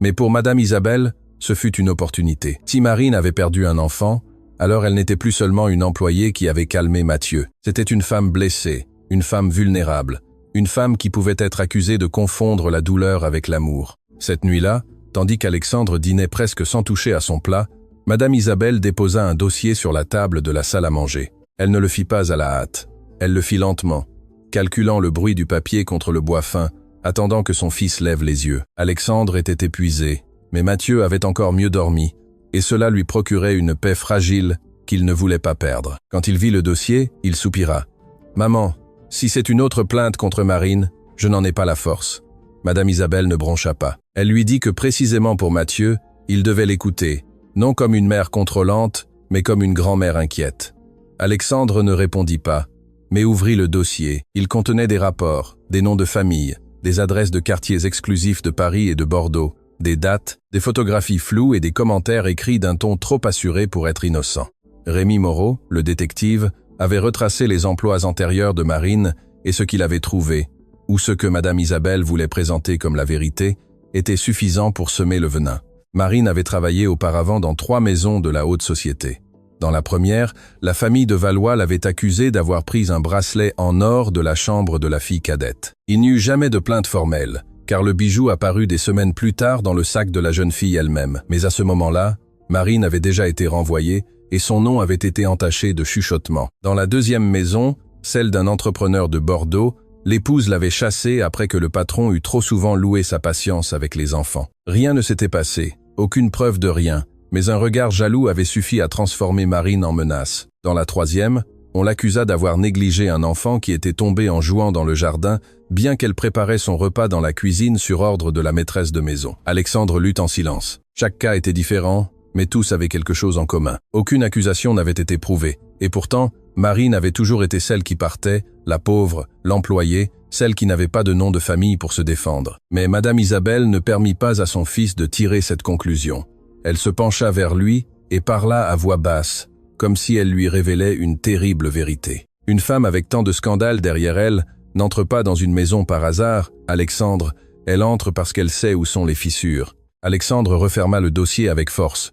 Mais pour Madame Isabelle, ce fut une opportunité. Si Marine avait perdu un enfant, alors elle n'était plus seulement une employée qui avait calmé Mathieu. C'était une femme blessée, une femme vulnérable, une femme qui pouvait être accusée de confondre la douleur avec l'amour. Cette nuit-là, tandis qu'Alexandre dînait presque sans toucher à son plat, Madame Isabelle déposa un dossier sur la table de la salle à manger. Elle ne le fit pas à la hâte. Elle le fit lentement, calculant le bruit du papier contre le bois fin, attendant que son fils lève les yeux. Alexandre était épuisé, mais Mathieu avait encore mieux dormi, et cela lui procurait une paix fragile qu'il ne voulait pas perdre. Quand il vit le dossier, il soupira. « Maman, si c'est une autre plainte contre Marine, je n'en ai pas la force. » Madame Isabelle ne broncha pas. Elle lui dit que précisément pour Mathieu, il devait l'écouter, non comme une mère contrôlante, mais comme une grand-mère inquiète. Alexandre ne répondit pas, mais ouvrit le dossier. Il contenait des rapports, des noms de famille, des adresses de quartiers exclusifs de Paris et de Bordeaux, des dates, des photographies floues et des commentaires écrits d'un ton trop assuré pour être innocent. Rémi Moreau, le détective, avait retracé les emplois antérieurs de Marine et ce qu'il avait trouvé, ou ce que Madame Isabelle voulait présenter comme la vérité, était suffisant pour semer le venin. Marine avait travaillé auparavant dans 3 maisons de la haute société. Dans la première, la famille de Valois l'avait accusée d'avoir pris un bracelet en or de la chambre de la fille cadette. Il n'y eut jamais de plainte formelle, car le bijou apparut des semaines plus tard dans le sac de la jeune fille elle-même. Mais à ce moment-là, Marine avait déjà été renvoyée et son nom avait été entaché de chuchotements. Dans la deuxième maison, celle d'un entrepreneur de Bordeaux, l'épouse l'avait chassée après que le patron eut trop souvent loué sa patience avec les enfants. Rien ne s'était passé, aucune preuve de rien, mais un regard jaloux avait suffi à transformer Marine en menace. Dans la troisième, on l'accusa d'avoir négligé un enfant qui était tombé en jouant dans le jardin, bien qu'elle préparait son repas dans la cuisine sur ordre de la maîtresse de maison. Alexandre lut en silence. Chaque cas était différent, mais tous avaient quelque chose en commun. Aucune accusation n'avait été prouvée, et pourtant, Marine avait toujours été celle qui partait, la pauvre, l'employée, celle qui n'avait pas de nom de famille pour se défendre. Mais Madame Isabelle ne permit pas à son fils de tirer cette conclusion. Elle se pencha vers lui et parla à voix basse, comme si elle lui révélait une terrible vérité. Une femme avec tant de scandales derrière elle n'entre pas dans une maison par hasard, Alexandre, elle entre parce qu'elle sait où sont les fissures. Alexandre referma le dossier avec force.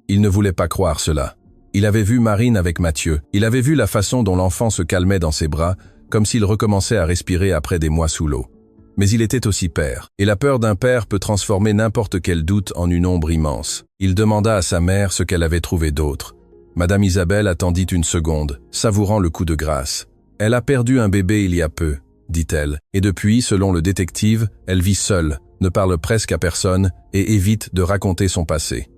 Il ne voulait pas croire cela. Il avait vu Marine avec Mathieu. Il avait vu la façon dont l'enfant se calmait dans ses bras, comme s'il recommençait à respirer après des mois sous l'eau. Mais il était aussi père, et la peur d'un père peut transformer n'importe quel doute en une ombre immense. Il demanda à sa mère ce qu'elle avait trouvé d'autre. Madame Isabelle attendit une seconde, savourant le coup de grâce. « Elle a perdu un bébé il y a peu », dit-elle, et depuis, selon le détective, elle vit seule, ne parle presque à personne et évite de raconter son passé.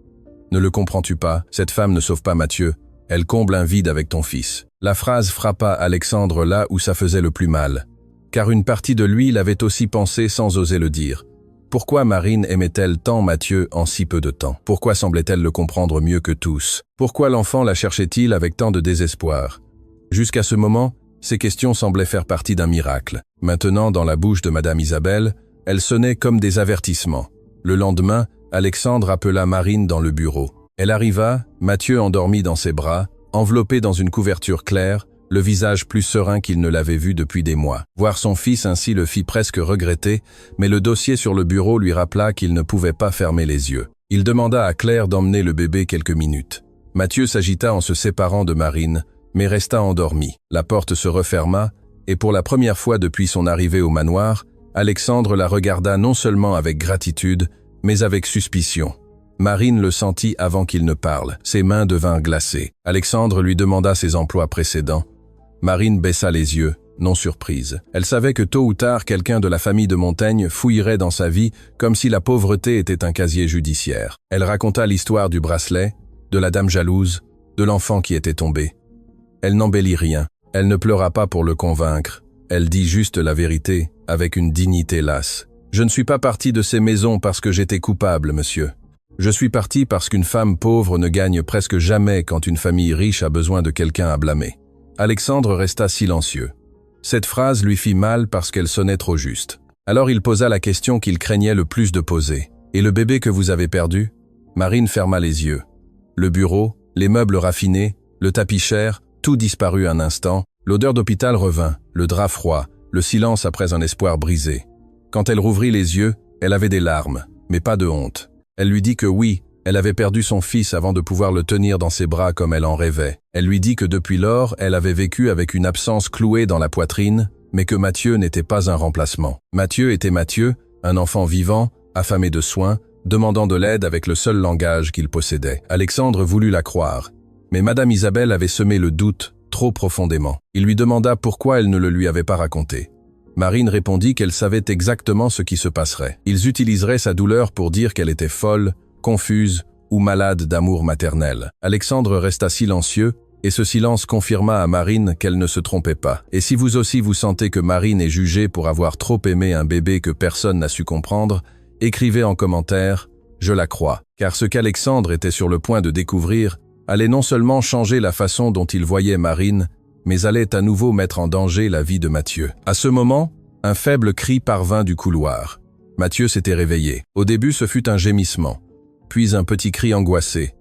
Ne le comprends-tu pas, cette femme ne sauve pas Mathieu, elle comble un vide avec ton fils. La phrase frappa Alexandre là où ça faisait le plus mal, car une partie de lui l'avait aussi pensé sans oser le dire. Pourquoi Marine aimait-elle tant Mathieu en si peu de temps? Pourquoi semblait-elle le comprendre mieux que tous? Pourquoi l'enfant la cherchait-il avec tant de désespoir? Jusqu'à ce moment, ces questions semblaient faire partie d'un miracle. Maintenant, dans la bouche de Madame Isabelle, elles sonnaient comme des avertissements. Le lendemain, Alexandre appela Marine dans le bureau. Elle arriva, Mathieu endormi dans ses bras, enveloppé dans une couverture claire, le visage plus serein qu'il ne l'avait vu depuis des mois. Voir son fils ainsi le fit presque regretter, mais le dossier sur le bureau lui rappela qu'il ne pouvait pas fermer les yeux. Il demanda à Claire d'emmener le bébé quelques minutes. Mathieu s'agita en se séparant de Marine, mais resta endormi. La porte se referma, et pour la première fois depuis son arrivée au manoir, Alexandre la regarda non seulement avec gratitude, mais avec suspicion. Marine le sentit avant qu'il ne parle. Ses mains devinrent glacées. Alexandre lui demanda ses emplois précédents. Marine baissa les yeux, non surprise. Elle savait que tôt ou tard, quelqu'un de la famille de Montaigne fouillerait dans sa vie comme si la pauvreté était un casier judiciaire. Elle raconta l'histoire du bracelet, de la dame jalouse, de l'enfant qui était tombé. Elle n'embellit rien. Elle ne pleura pas pour le convaincre. Elle dit juste la vérité, avec une dignité lasse. « Je ne suis pas partie de ces maisons parce que j'étais coupable, monsieur. Je suis partie parce qu'une femme pauvre ne gagne presque jamais quand une famille riche a besoin de quelqu'un à blâmer. » Alexandre resta silencieux. Cette phrase lui fit mal parce qu'elle sonnait trop juste. Alors il posa la question qu'il craignait le plus de poser. « Et le bébé que vous avez perdu ?» Marine ferma les yeux. Le bureau, les meubles raffinés, le tapis cher, tout disparut un instant. L'odeur d'hôpital revint, le drap froid, le silence après un espoir brisé. Quand elle rouvrit les yeux, elle avait des larmes, mais pas de honte. Elle lui dit que oui, elle avait perdu son fils avant de pouvoir le tenir dans ses bras comme elle en rêvait. Elle lui dit que depuis lors, elle avait vécu avec une absence clouée dans la poitrine, mais que Mathieu n'était pas un remplacement. Mathieu était Mathieu, un enfant vivant, affamé de soins, demandant de l'aide avec le seul langage qu'il possédait. Alexandre voulut la croire, mais Madame Isabelle avait semé le doute trop profondément. Il lui demanda pourquoi elle ne le lui avait pas raconté. Marine répondit qu'elle savait exactement ce qui se passerait. Ils utiliseraient sa douleur pour dire qu'elle était folle, confuse ou malade d'amour maternel. Alexandre resta silencieux, et ce silence confirma à Marine qu'elle ne se trompait pas. Et si vous aussi vous sentez que Marine est jugée pour avoir trop aimé un bébé que personne n'a su comprendre, écrivez en commentaire « Je la crois », car ce qu'Alexandre était sur le point de découvrir allait non seulement changer la façon dont il voyait Marine, mais allait à nouveau mettre en danger la vie de Mathieu. À ce moment, un faible cri parvint du couloir. Mathieu s'était réveillé. Au début, ce fut un gémissement, puis un petit cri angoissé.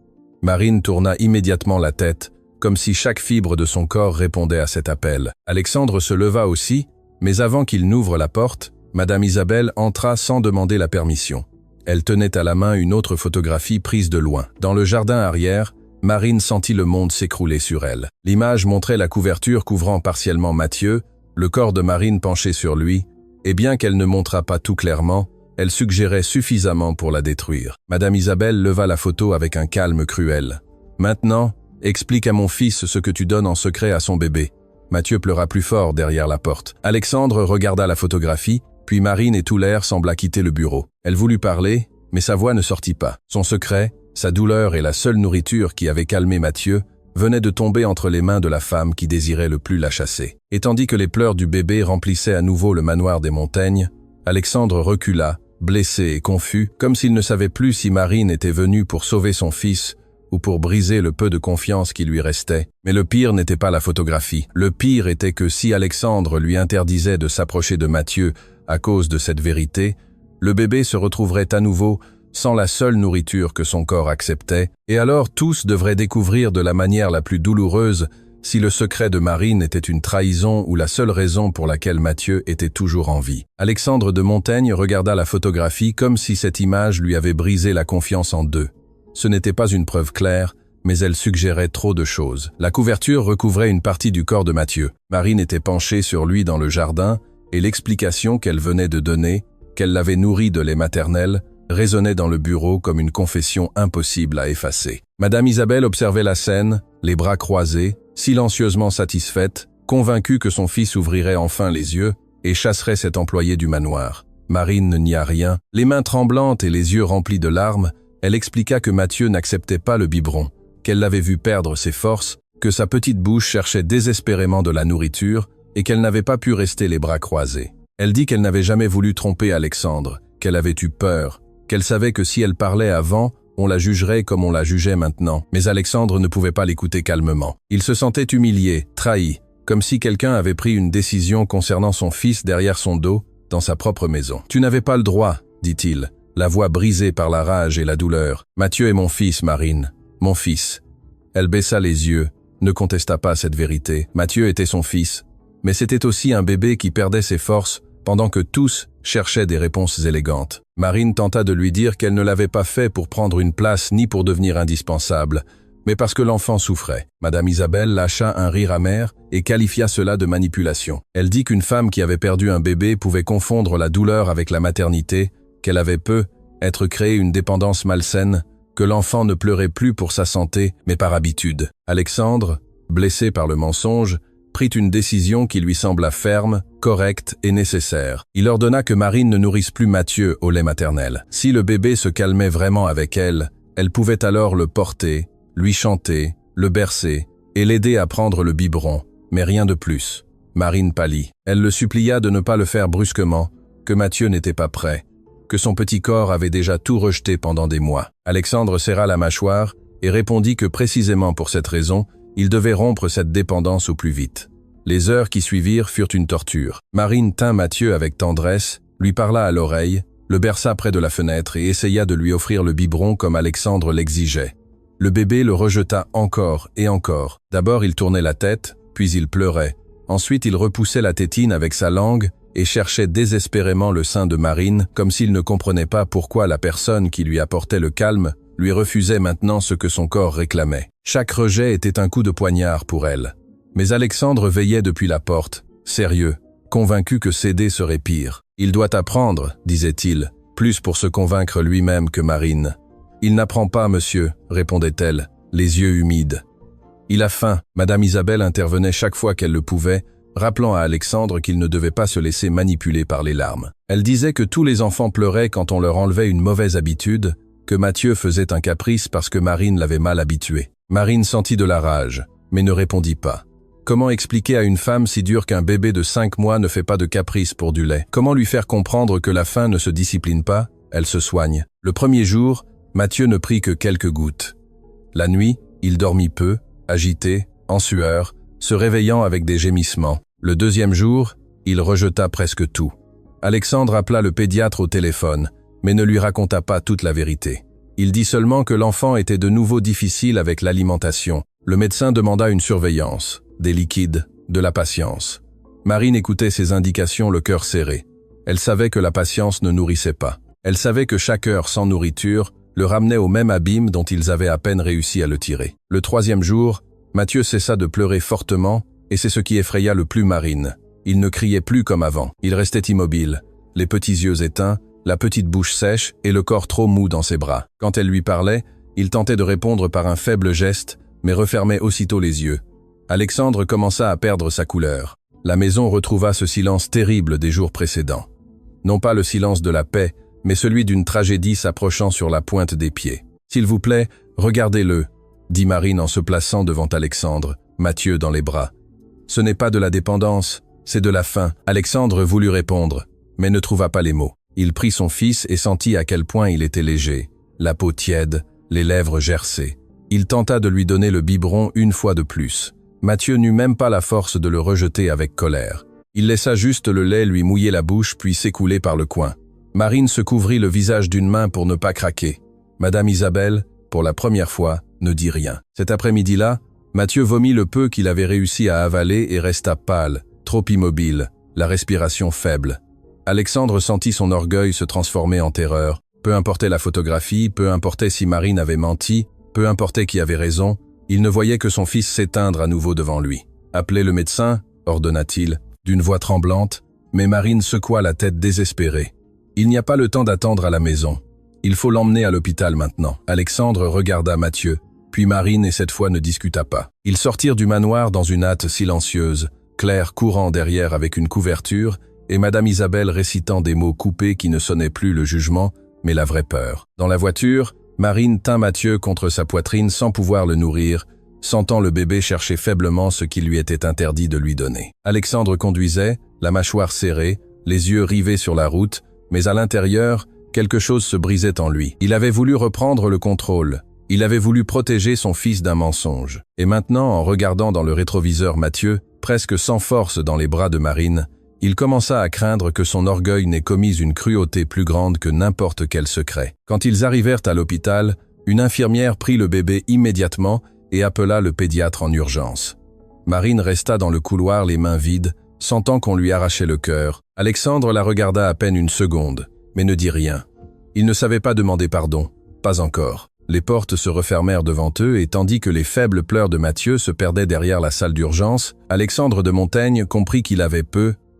Marine tourna immédiatement la tête, comme si chaque fibre de son corps répondait à cet appel. Alexandre se leva aussi, mais avant qu'il n'ouvre la porte, Madame Isabelle entra sans demander la permission. Elle tenait à la main une autre photographie prise de loin. Dans le jardin arrière, Marine sentit le monde s'écrouler sur elle. L'image montrait la couverture couvrant partiellement Mathieu, le corps de Marine penché sur lui, et bien qu'elle ne montrât pas tout clairement, elle suggérait suffisamment pour la détruire. Madame Isabelle leva la photo avec un calme cruel. « Maintenant, explique à mon fils ce que tu donnes en secret à son bébé. » Mathieu pleura plus fort derrière la porte. Alexandre regarda la photographie, puis Marine et tout l'air sembla quitter le bureau. Elle voulut parler, mais sa voix ne sortit pas. Son secret, sa douleur et la seule nourriture qui avait calmé Mathieu venaient de tomber entre les mains de la femme qui désirait le plus la chasser. Et tandis que les pleurs du bébé remplissaient à nouveau le manoir des Montaigne, Alexandre recula, blessé et confus, comme s'il ne savait plus si Marine était venue pour sauver son fils ou pour briser le peu de confiance qui lui restait. Mais le pire n'était pas la photographie. Le pire était que si Alexandre lui interdisait de s'approcher de Mathieu à cause de cette vérité, le bébé se retrouverait à nouveau sans la seule nourriture que son corps acceptait, et alors tous devraient découvrir de la manière la plus douloureuse si le secret de Marine était une trahison ou la seule raison pour laquelle Mathieu était toujours en vie. Alexandre de Montaigne regarda la photographie comme si cette image lui avait brisé la confiance en deux. Ce n'était pas une preuve claire, mais elle suggérait trop de choses. La couverture recouvrait une partie du corps de Mathieu. Marine était penchée sur lui dans le jardin, et l'explication qu'elle venait de donner, qu'elle l'avait nourri de lait maternel, résonnait dans le bureau comme une confession impossible à effacer. Madame Isabelle observait la scène, les bras croisés, silencieusement satisfaite, convaincue que son fils ouvrirait enfin les yeux et chasserait cet employé du manoir. Marine ne nia rien. Les mains tremblantes et les yeux remplis de larmes, elle expliqua que Mathieu n'acceptait pas le biberon, qu'elle l'avait vu perdre ses forces, que sa petite bouche cherchait désespérément de la nourriture et qu'elle n'avait pas pu rester les bras croisés. Elle dit qu'elle n'avait jamais voulu tromper Alexandre, qu'elle avait eu peur, qu'elle savait que si elle parlait avant, on la jugerait comme on la jugeait maintenant. Mais Alexandre ne pouvait pas l'écouter calmement. Il se sentait humilié, trahi, comme si quelqu'un avait pris une décision concernant son fils derrière son dos, dans sa propre maison. « Tu n'avais pas le droit, dit-il, la voix brisée par la rage et la douleur. Mathieu est mon fils, Marine. Mon fils. » Elle baissa les yeux, ne contesta pas cette vérité. Mathieu était son fils, mais c'était aussi un bébé qui perdait ses forces pendant que tous cherchaient des réponses élégantes. Marine tenta de lui dire qu'elle ne l'avait pas fait pour prendre une place ni pour devenir indispensable, mais parce que l'enfant souffrait. Madame Isabelle lâcha un rire amer et qualifia cela de manipulation. Elle dit qu'une femme qui avait perdu un bébé pouvait confondre la douleur avec la maternité, qu'elle avait être créé une dépendance malsaine, que l'enfant ne pleurait plus pour sa santé, mais par habitude. Alexandre, blessé par le mensonge, prit une décision qui lui sembla ferme, correcte et nécessaire. Il ordonna que Marine ne nourrisse plus Mathieu au lait maternel. Si le bébé se calmait vraiment avec elle, elle pouvait alors le porter, lui chanter, le bercer et l'aider à prendre le biberon, mais rien de plus. Marine pâlit. Elle le supplia de ne pas le faire brusquement, que Mathieu n'était pas prêt, que son petit corps avait déjà tout rejeté pendant des mois. Alexandre serra la mâchoire et répondit que précisément pour cette raison, il devait rompre cette dépendance au plus vite. Les heures qui suivirent furent une torture. Marine tint Mathieu avec tendresse, lui parla à l'oreille, le berça près de la fenêtre et essaya de lui offrir le biberon comme Alexandre l'exigeait. Le bébé le rejeta encore et encore. D'abord il tournait la tête, puis il pleurait. Ensuite il repoussait la tétine avec sa langue et cherchait désespérément le sein de Marine, comme s'il ne comprenait pas pourquoi la personne qui lui apportait le calme lui refusait maintenant ce que son corps réclamait. Chaque rejet était un coup de poignard pour elle. Mais Alexandre veillait depuis la porte, sérieux, convaincu que céder serait pire. « Il doit apprendre, disait-il, plus pour se convaincre lui-même que Marine. »« Il n'apprend pas, monsieur, répondait-elle, les yeux humides. »« Il a faim. » Madame Isabelle intervenait chaque fois qu'elle le pouvait, rappelant à Alexandre qu'il ne devait pas se laisser manipuler par les larmes. Elle disait que tous les enfants pleuraient quand on leur enlevait une mauvaise habitude, que Mathieu faisait un caprice parce que Marine l'avait mal habitué. Marine sentit de la rage, mais ne répondit pas. Comment expliquer à une femme si dure qu'un bébé de 5 mois ne fait pas de caprice pour du lait? Comment lui faire comprendre que la faim ne se discipline pas, elle se soigne? Le premier jour, Mathieu ne prit que quelques gouttes. La nuit, il dormit peu, agité, en sueur, se réveillant avec des gémissements. Le deuxième jour, il rejeta presque tout. Alexandre appela le pédiatre au téléphone, mais ne lui raconta pas toute la vérité. Il dit seulement que l'enfant était de nouveau difficile avec l'alimentation. Le médecin demanda une surveillance, des liquides, de la patience. Marine écoutait ses indications le cœur serré. Elle savait que la patience ne nourrissait pas. Elle savait que chaque heure sans nourriture le ramenait au même abîme dont ils avaient à peine réussi à le tirer. Le troisième jour, Mathieu cessa de pleurer fortement et c'est ce qui effraya le plus Marine. Il ne criait plus comme avant. Il restait immobile, les petits yeux éteints, la petite bouche sèche et le corps trop mou dans ses bras. Quand elle lui parlait, il tentait de répondre par un faible geste, mais refermait aussitôt les yeux. Alexandre commença à perdre sa couleur. La maison retrouva ce silence terrible des jours précédents. Non pas le silence de la paix, mais celui d'une tragédie s'approchant sur la pointe des pieds. « S'il vous plaît, regardez-le », dit Marine en se plaçant devant Alexandre, Mathieu dans les bras. « Ce n'est pas de la dépendance, c'est de la faim. » Alexandre voulut répondre, mais ne trouva pas les mots. Il prit son fils et sentit à quel point il était léger, la peau tiède, les lèvres gercées. Il tenta de lui donner le biberon une fois de plus. Mathieu n'eut même pas la force de le rejeter avec colère. Il laissa juste le lait lui mouiller la bouche puis s'écouler par le coin. Marine se couvrit le visage d'une main pour ne pas craquer. Madame Isabelle, pour la première fois, ne dit rien. Cet après-midi-là, Mathieu vomit le peu qu'il avait réussi à avaler et resta pâle, trop immobile, la respiration faible. Alexandre sentit son orgueil se transformer en terreur. Peu importait la photographie, peu importait si Marine avait menti, peu importait qui avait raison, il ne voyait que son fils s'éteindre à nouveau devant lui. « Appelez le médecin » ordonna-t-il, d'une voix tremblante, mais Marine secoua la tête désespérée. « Il n'y a pas le temps d'attendre à la maison. Il faut l'emmener à l'hôpital maintenant. » Alexandre regarda Mathieu, puis Marine et cette fois ne discuta pas. Ils sortirent du manoir dans une hâte silencieuse, Claire courant derrière avec une couverture et Madame Isabelle récitant des mots coupés qui ne sonnaient plus le jugement, mais la vraie peur. Dans la voiture, Marine tint Mathieu contre sa poitrine sans pouvoir le nourrir, sentant le bébé chercher faiblement ce qu'il lui était interdit de lui donner. Alexandre conduisait, la mâchoire serrée, les yeux rivés sur la route, mais à l'intérieur, quelque chose se brisait en lui. Il avait voulu reprendre le contrôle. Il avait voulu protéger son fils d'un mensonge. Et maintenant, en regardant dans le rétroviseur Mathieu, presque sans force dans les bras de Marine, il commença à craindre que son orgueil n'ait commis une cruauté plus grande que n'importe quel secret. Quand ils arrivèrent à l'hôpital, une infirmière prit le bébé immédiatement et appela le pédiatre en urgence. Marine resta dans le couloir les mains vides, sentant qu'on lui arrachait le cœur. Alexandre la regarda à peine une seconde, mais ne dit rien. Il ne savait pas demander pardon, pas encore. Les portes se refermèrent devant eux et tandis que les faibles pleurs de Mathieu se perdaient derrière la salle d'urgence, Alexandre de Montaigne comprit qu'il avait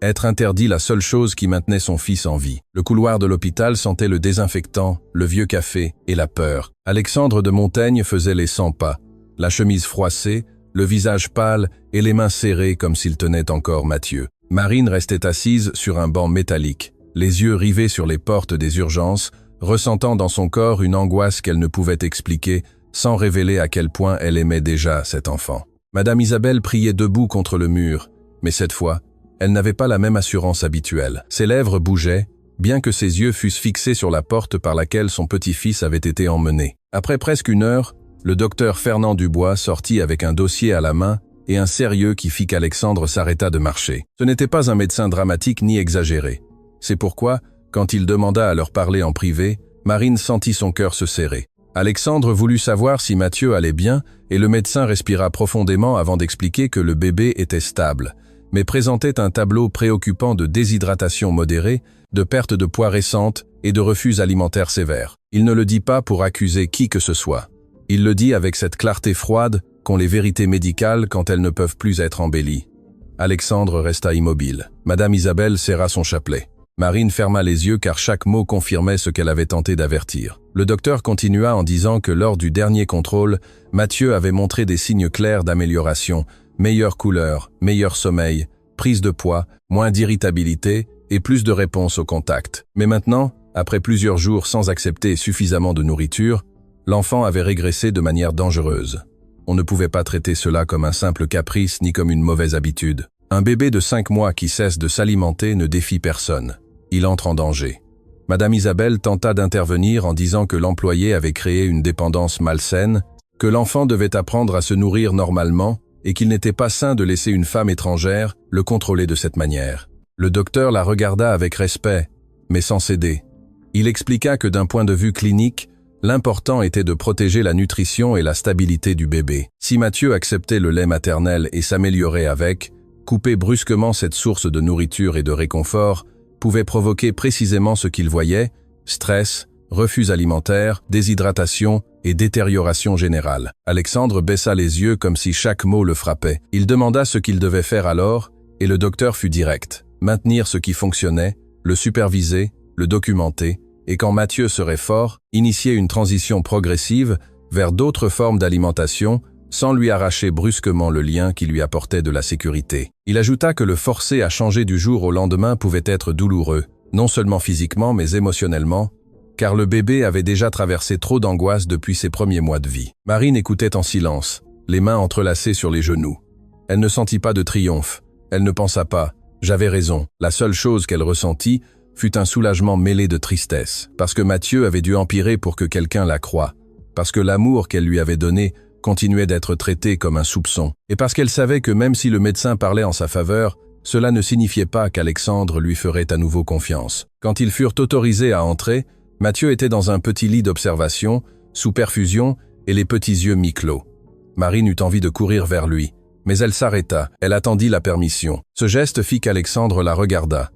être interdit la seule chose qui maintenait son fils en vie. Le couloir de l'hôpital sentait le désinfectant, le vieux café et la peur. Alexandre de Montaigne faisait les 100 pas, la chemise froissée, le visage pâle et les mains serrées comme s'il tenait encore Mathieu. Marine restait assise sur un banc métallique, les yeux rivés sur les portes des urgences, ressentant dans son corps une angoisse qu'elle ne pouvait expliquer sans révéler à quel point elle aimait déjà cet enfant. Madame Isabelle priait debout contre le mur, mais cette fois, elle n'avait pas la même assurance habituelle. Ses lèvres bougeaient, bien que ses yeux fussent fixés sur la porte par laquelle son petit-fils avait été emmené. Après presque une heure, le docteur Fernand Dubois sortit avec un dossier à la main et un sérieux qui fit qu'Alexandre s'arrêta de marcher. Ce n'était pas un médecin dramatique ni exagéré. C'est pourquoi, quand il demanda à leur parler en privé, Marine sentit son cœur se serrer. Alexandre voulut savoir si Mathieu allait bien et le médecin respira profondément avant d'expliquer que le bébé était stable, mais présentait un tableau préoccupant de déshydratation modérée, de perte de poids récente et de refus alimentaire sévère. Il ne le dit pas pour accuser qui que ce soit. Il le dit avec cette clarté froide qu'ont les vérités médicales quand elles ne peuvent plus être embellies. Alexandre resta immobile. Madame Isabelle serra son chapelet. Marine ferma les yeux car chaque mot confirmait ce qu'elle avait tenté d'avertir. Le docteur continua en disant que lors du dernier contrôle, Mathieu avait montré des signes clairs d'amélioration, meilleure couleur, meilleur sommeil, prise de poids, moins d'irritabilité et plus de réponses au contact. Mais maintenant, après plusieurs jours sans accepter suffisamment de nourriture, l'enfant avait régressé de manière dangereuse. On ne pouvait pas traiter cela comme un simple caprice ni comme une mauvaise habitude. Un bébé de 5 mois qui cesse de s'alimenter ne défie personne. Il entre en danger. Madame Isabelle tenta d'intervenir en disant que l'employé avait créé une dépendance malsaine, que l'enfant devait apprendre à se nourrir normalement et qu'il n'était pas sain de laisser une femme étrangère le contrôler de cette manière. Le docteur la regarda avec respect, mais sans céder. Il expliqua que d'un point de vue clinique, l'important était de protéger la nutrition et la stabilité du bébé. Si Mathieu acceptait le lait maternel et s'améliorait avec, couper brusquement cette source de nourriture et de réconfort pouvait provoquer précisément ce qu'il voyait, stress, refus alimentaire, déshydratation et détérioration générale. Alexandre baissa les yeux comme si chaque mot le frappait. Il demanda ce qu'il devait faire alors, et le docteur fut direct. Maintenir ce qui fonctionnait, le superviser, le documenter, et quand Mathieu serait fort, initier une transition progressive vers d'autres formes d'alimentation, sans lui arracher brusquement le lien qui lui apportait de la sécurité. Il ajouta que le forcer à changer du jour au lendemain pouvait être douloureux, non seulement physiquement mais émotionnellement, car le bébé avait déjà traversé trop d'angoisse depuis ses premiers mois de vie. Marine écoutait en silence, les mains entrelacées sur les genoux. Elle ne sentit pas de triomphe, elle ne pensa pas « j'avais raison ». La seule chose qu'elle ressentit fut un soulagement mêlé de tristesse, parce que Mathieu avait dû empirer pour que quelqu'un la croie. parce que l'amour qu'elle lui avait donné continuait d'être traité comme un soupçon, et parce qu'elle savait que même si le médecin parlait en sa faveur, cela ne signifiait pas qu'Alexandre lui ferait à nouveau confiance. Quand ils furent autorisés à entrer, Mathieu était dans un petit lit d'observation, sous perfusion et les petits yeux mi-clos. Marine eut envie de courir vers lui, mais elle s'arrêta, elle attendit la permission. Ce geste fit qu'Alexandre la regarda.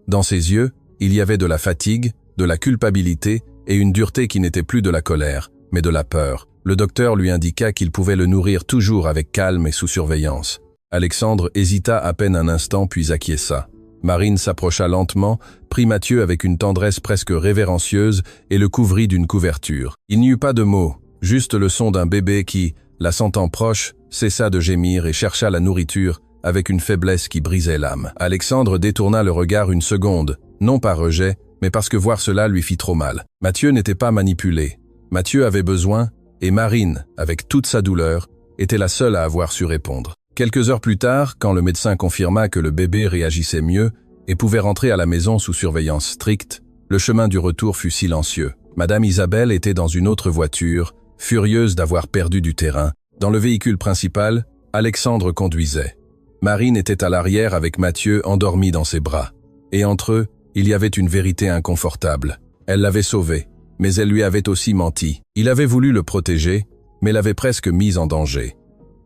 Dans ses yeux, il y avait de la fatigue, de la culpabilité et une dureté qui n'était plus de la colère, mais de la peur. Le docteur lui indiqua qu'il pouvait le nourrir toujours avec calme et sous surveillance. Alexandre hésita à peine un instant puis acquiesça. Marine s'approcha lentement, prit Mathieu avec une tendresse presque révérencieuse et le couvrit d'une couverture. Il n'y eut pas de mots, juste le son d'un bébé qui, la sentant proche, cessa de gémir et chercha la nourriture avec une faiblesse qui brisait l'âme. Alexandre détourna le regard une seconde, non par rejet, mais parce que voir cela lui fit trop mal. Mathieu n'était pas manipulé. Mathieu avait besoin, et Marine, avec toute sa douleur, était la seule à avoir su répondre. Quelques heures plus tard, quand le médecin confirma que le bébé réagissait mieux et pouvait rentrer à la maison sous surveillance stricte, le chemin du retour fut silencieux. Madame Isabelle était dans une autre voiture, furieuse d'avoir perdu du terrain. Dans le véhicule principal, Alexandre conduisait. Marine était à l'arrière avec Mathieu endormi dans ses bras. Et entre eux, il y avait une vérité inconfortable. Elle l'avait sauvé, mais elle lui avait aussi menti. Il avait voulu le protéger, mais l'avait presque mis en danger.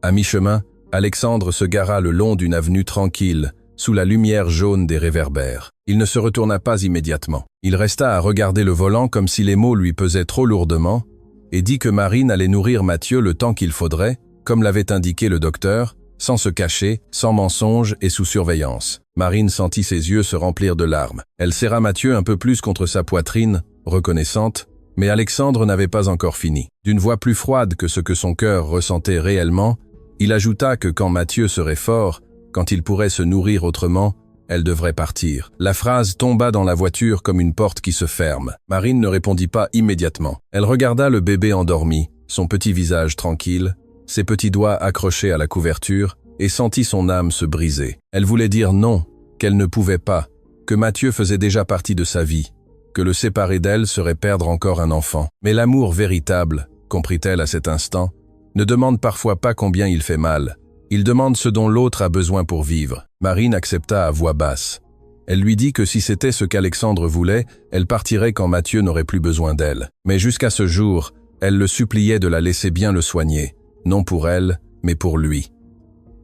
À mi-chemin, Alexandre se gara le long d'une avenue tranquille, sous la lumière jaune des réverbères. Il ne se retourna pas immédiatement. Il resta à regarder le volant comme si les mots lui pesaient trop lourdement, et dit que Marine allait nourrir Mathieu le temps qu'il faudrait, comme l'avait indiqué le docteur, sans se cacher, sans mensonge et sous surveillance. Marine sentit ses yeux se remplir de larmes. Elle serra Mathieu un peu plus contre sa poitrine, reconnaissante, mais Alexandre n'avait pas encore fini. D'une voix plus froide que ce que son cœur ressentait réellement, il ajouta que quand Mathieu serait fort, quand il pourrait se nourrir autrement, elle devrait partir. La phrase tomba dans la voiture comme une porte qui se ferme. Marine ne répondit pas immédiatement. Elle regarda le bébé endormi, son petit visage tranquille, ses petits doigts accrochés à la couverture, et sentit son âme se briser. Elle voulait dire non, qu'elle ne pouvait pas, que Mathieu faisait déjà partie de sa vie, que le séparer d'elle serait perdre encore un enfant. Mais l'amour véritable, comprit-elle à cet instant, ne demande parfois pas combien il fait mal. Il demande ce dont l'autre a besoin pour vivre. Marine accepta à voix basse. Elle lui dit que si c'était ce qu'Alexandre voulait, elle partirait quand Mathieu n'aurait plus besoin d'elle. Mais jusqu'à ce jour, elle le suppliait de la laisser bien le soigner, non pour elle, mais pour lui.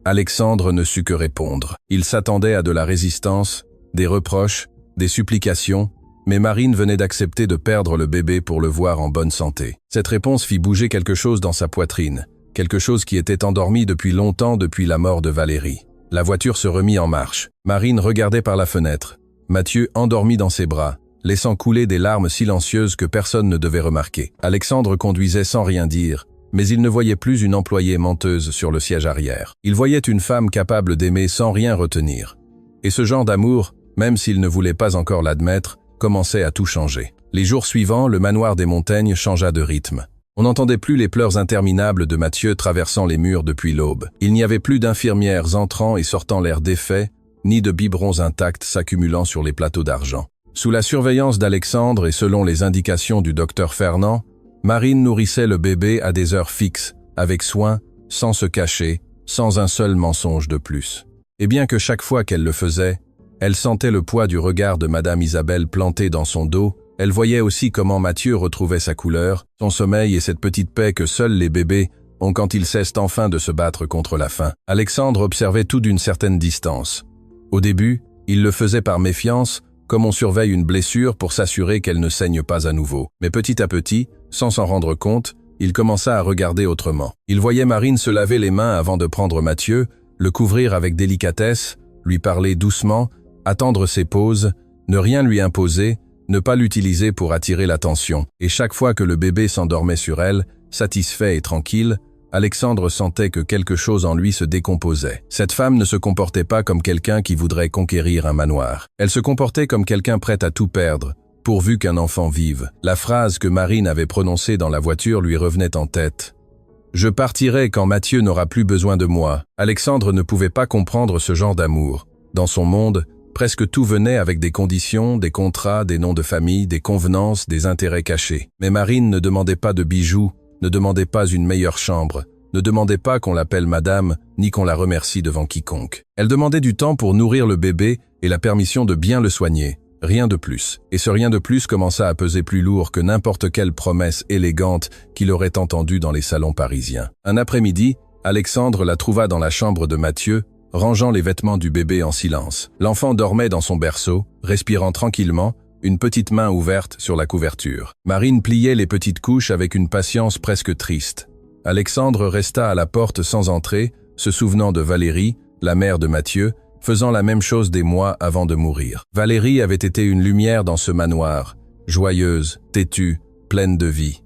Alexandre ne sut que répondre. Il s'attendait à de la résistance, des reproches, des supplications, mais Marine venait d'accepter de perdre le bébé pour le voir en bonne santé. Cette réponse fit bouger quelque chose dans sa poitrine, quelque chose qui était endormi depuis longtemps depuis la mort de Valérie. La voiture se remit en marche. Marine regardait par la fenêtre. Mathieu endormi dans ses bras, laissant couler des larmes silencieuses que personne ne devait remarquer. Alexandre conduisait sans rien dire, mais il ne voyait plus une employée menteuse sur le siège arrière. Il voyait une femme capable d'aimer sans rien retenir. Et ce genre d'amour, même s'il ne voulait pas encore l'admettre, commençait à tout changer. Les jours suivants, le manoir des Montaigne changea de rythme. On n'entendait plus les pleurs interminables de Mathieu traversant les murs depuis l'aube. Il n'y avait plus d'infirmières entrant et sortant l'air défait, ni de biberons intacts s'accumulant sur les plateaux d'argent. Sous la surveillance d'Alexandre et selon les indications du docteur Fernand, Marine nourrissait le bébé à des heures fixes, avec soin, sans se cacher, sans un seul mensonge de plus. Et bien que chaque fois qu'elle le faisait, elle sentait le poids du regard de Madame Isabelle planté dans son dos, elle voyait aussi comment Mathieu retrouvait sa couleur, son sommeil et cette petite paix que seuls les bébés ont quand ils cessent enfin de se battre contre la faim. Alexandre observait tout d'une certaine distance. Au début, il le faisait par méfiance, comme on surveille une blessure pour s'assurer qu'elle ne saigne pas à nouveau. Mais petit à petit, sans s'en rendre compte, il commença à regarder autrement. Il voyait Marine se laver les mains avant de prendre Mathieu, le couvrir avec délicatesse, lui parler doucement, attendre ses pauses, ne rien lui imposer, ne pas l'utiliser pour attirer l'attention. Et chaque fois que le bébé s'endormait sur elle, satisfait et tranquille, Alexandre sentait que quelque chose en lui se décomposait. Cette femme ne se comportait pas comme quelqu'un qui voudrait conquérir un manoir. Elle se comportait comme quelqu'un prêt à tout perdre, pourvu qu'un enfant vive. La phrase que Marine avait prononcée dans la voiture lui revenait en tête. « Je partirai quand Mathieu n'aura plus besoin de moi ». Alexandre ne pouvait pas comprendre ce genre d'amour. Dans son monde, presque tout venait avec des conditions, des contrats, des noms de famille, des convenances, des intérêts cachés. Mais Marine ne demandait pas de bijoux, Ne demandez pas une meilleure chambre, ne demandez pas qu'on l'appelle madame, ni qu'on la remercie devant quiconque. Elle demandait du temps pour nourrir le bébé et la permission de bien le soigner. Rien de plus. Et ce rien de plus commença à peser plus lourd que n'importe quelle promesse élégante qu'il aurait entendue dans les salons parisiens. Un après-midi, Alexandre la trouva dans la chambre de Mathieu, rangeant les vêtements du bébé en silence. L'enfant dormait dans son berceau, respirant tranquillement, une petite main ouverte sur la couverture. Marine pliait les petites couches avec une patience presque triste. Alexandre resta à la porte sans entrer, se souvenant de Valérie, la mère de Mathieu, faisant la même chose des mois avant de mourir. Valérie avait été une lumière dans ce manoir, joyeuse, têtue, pleine de vie.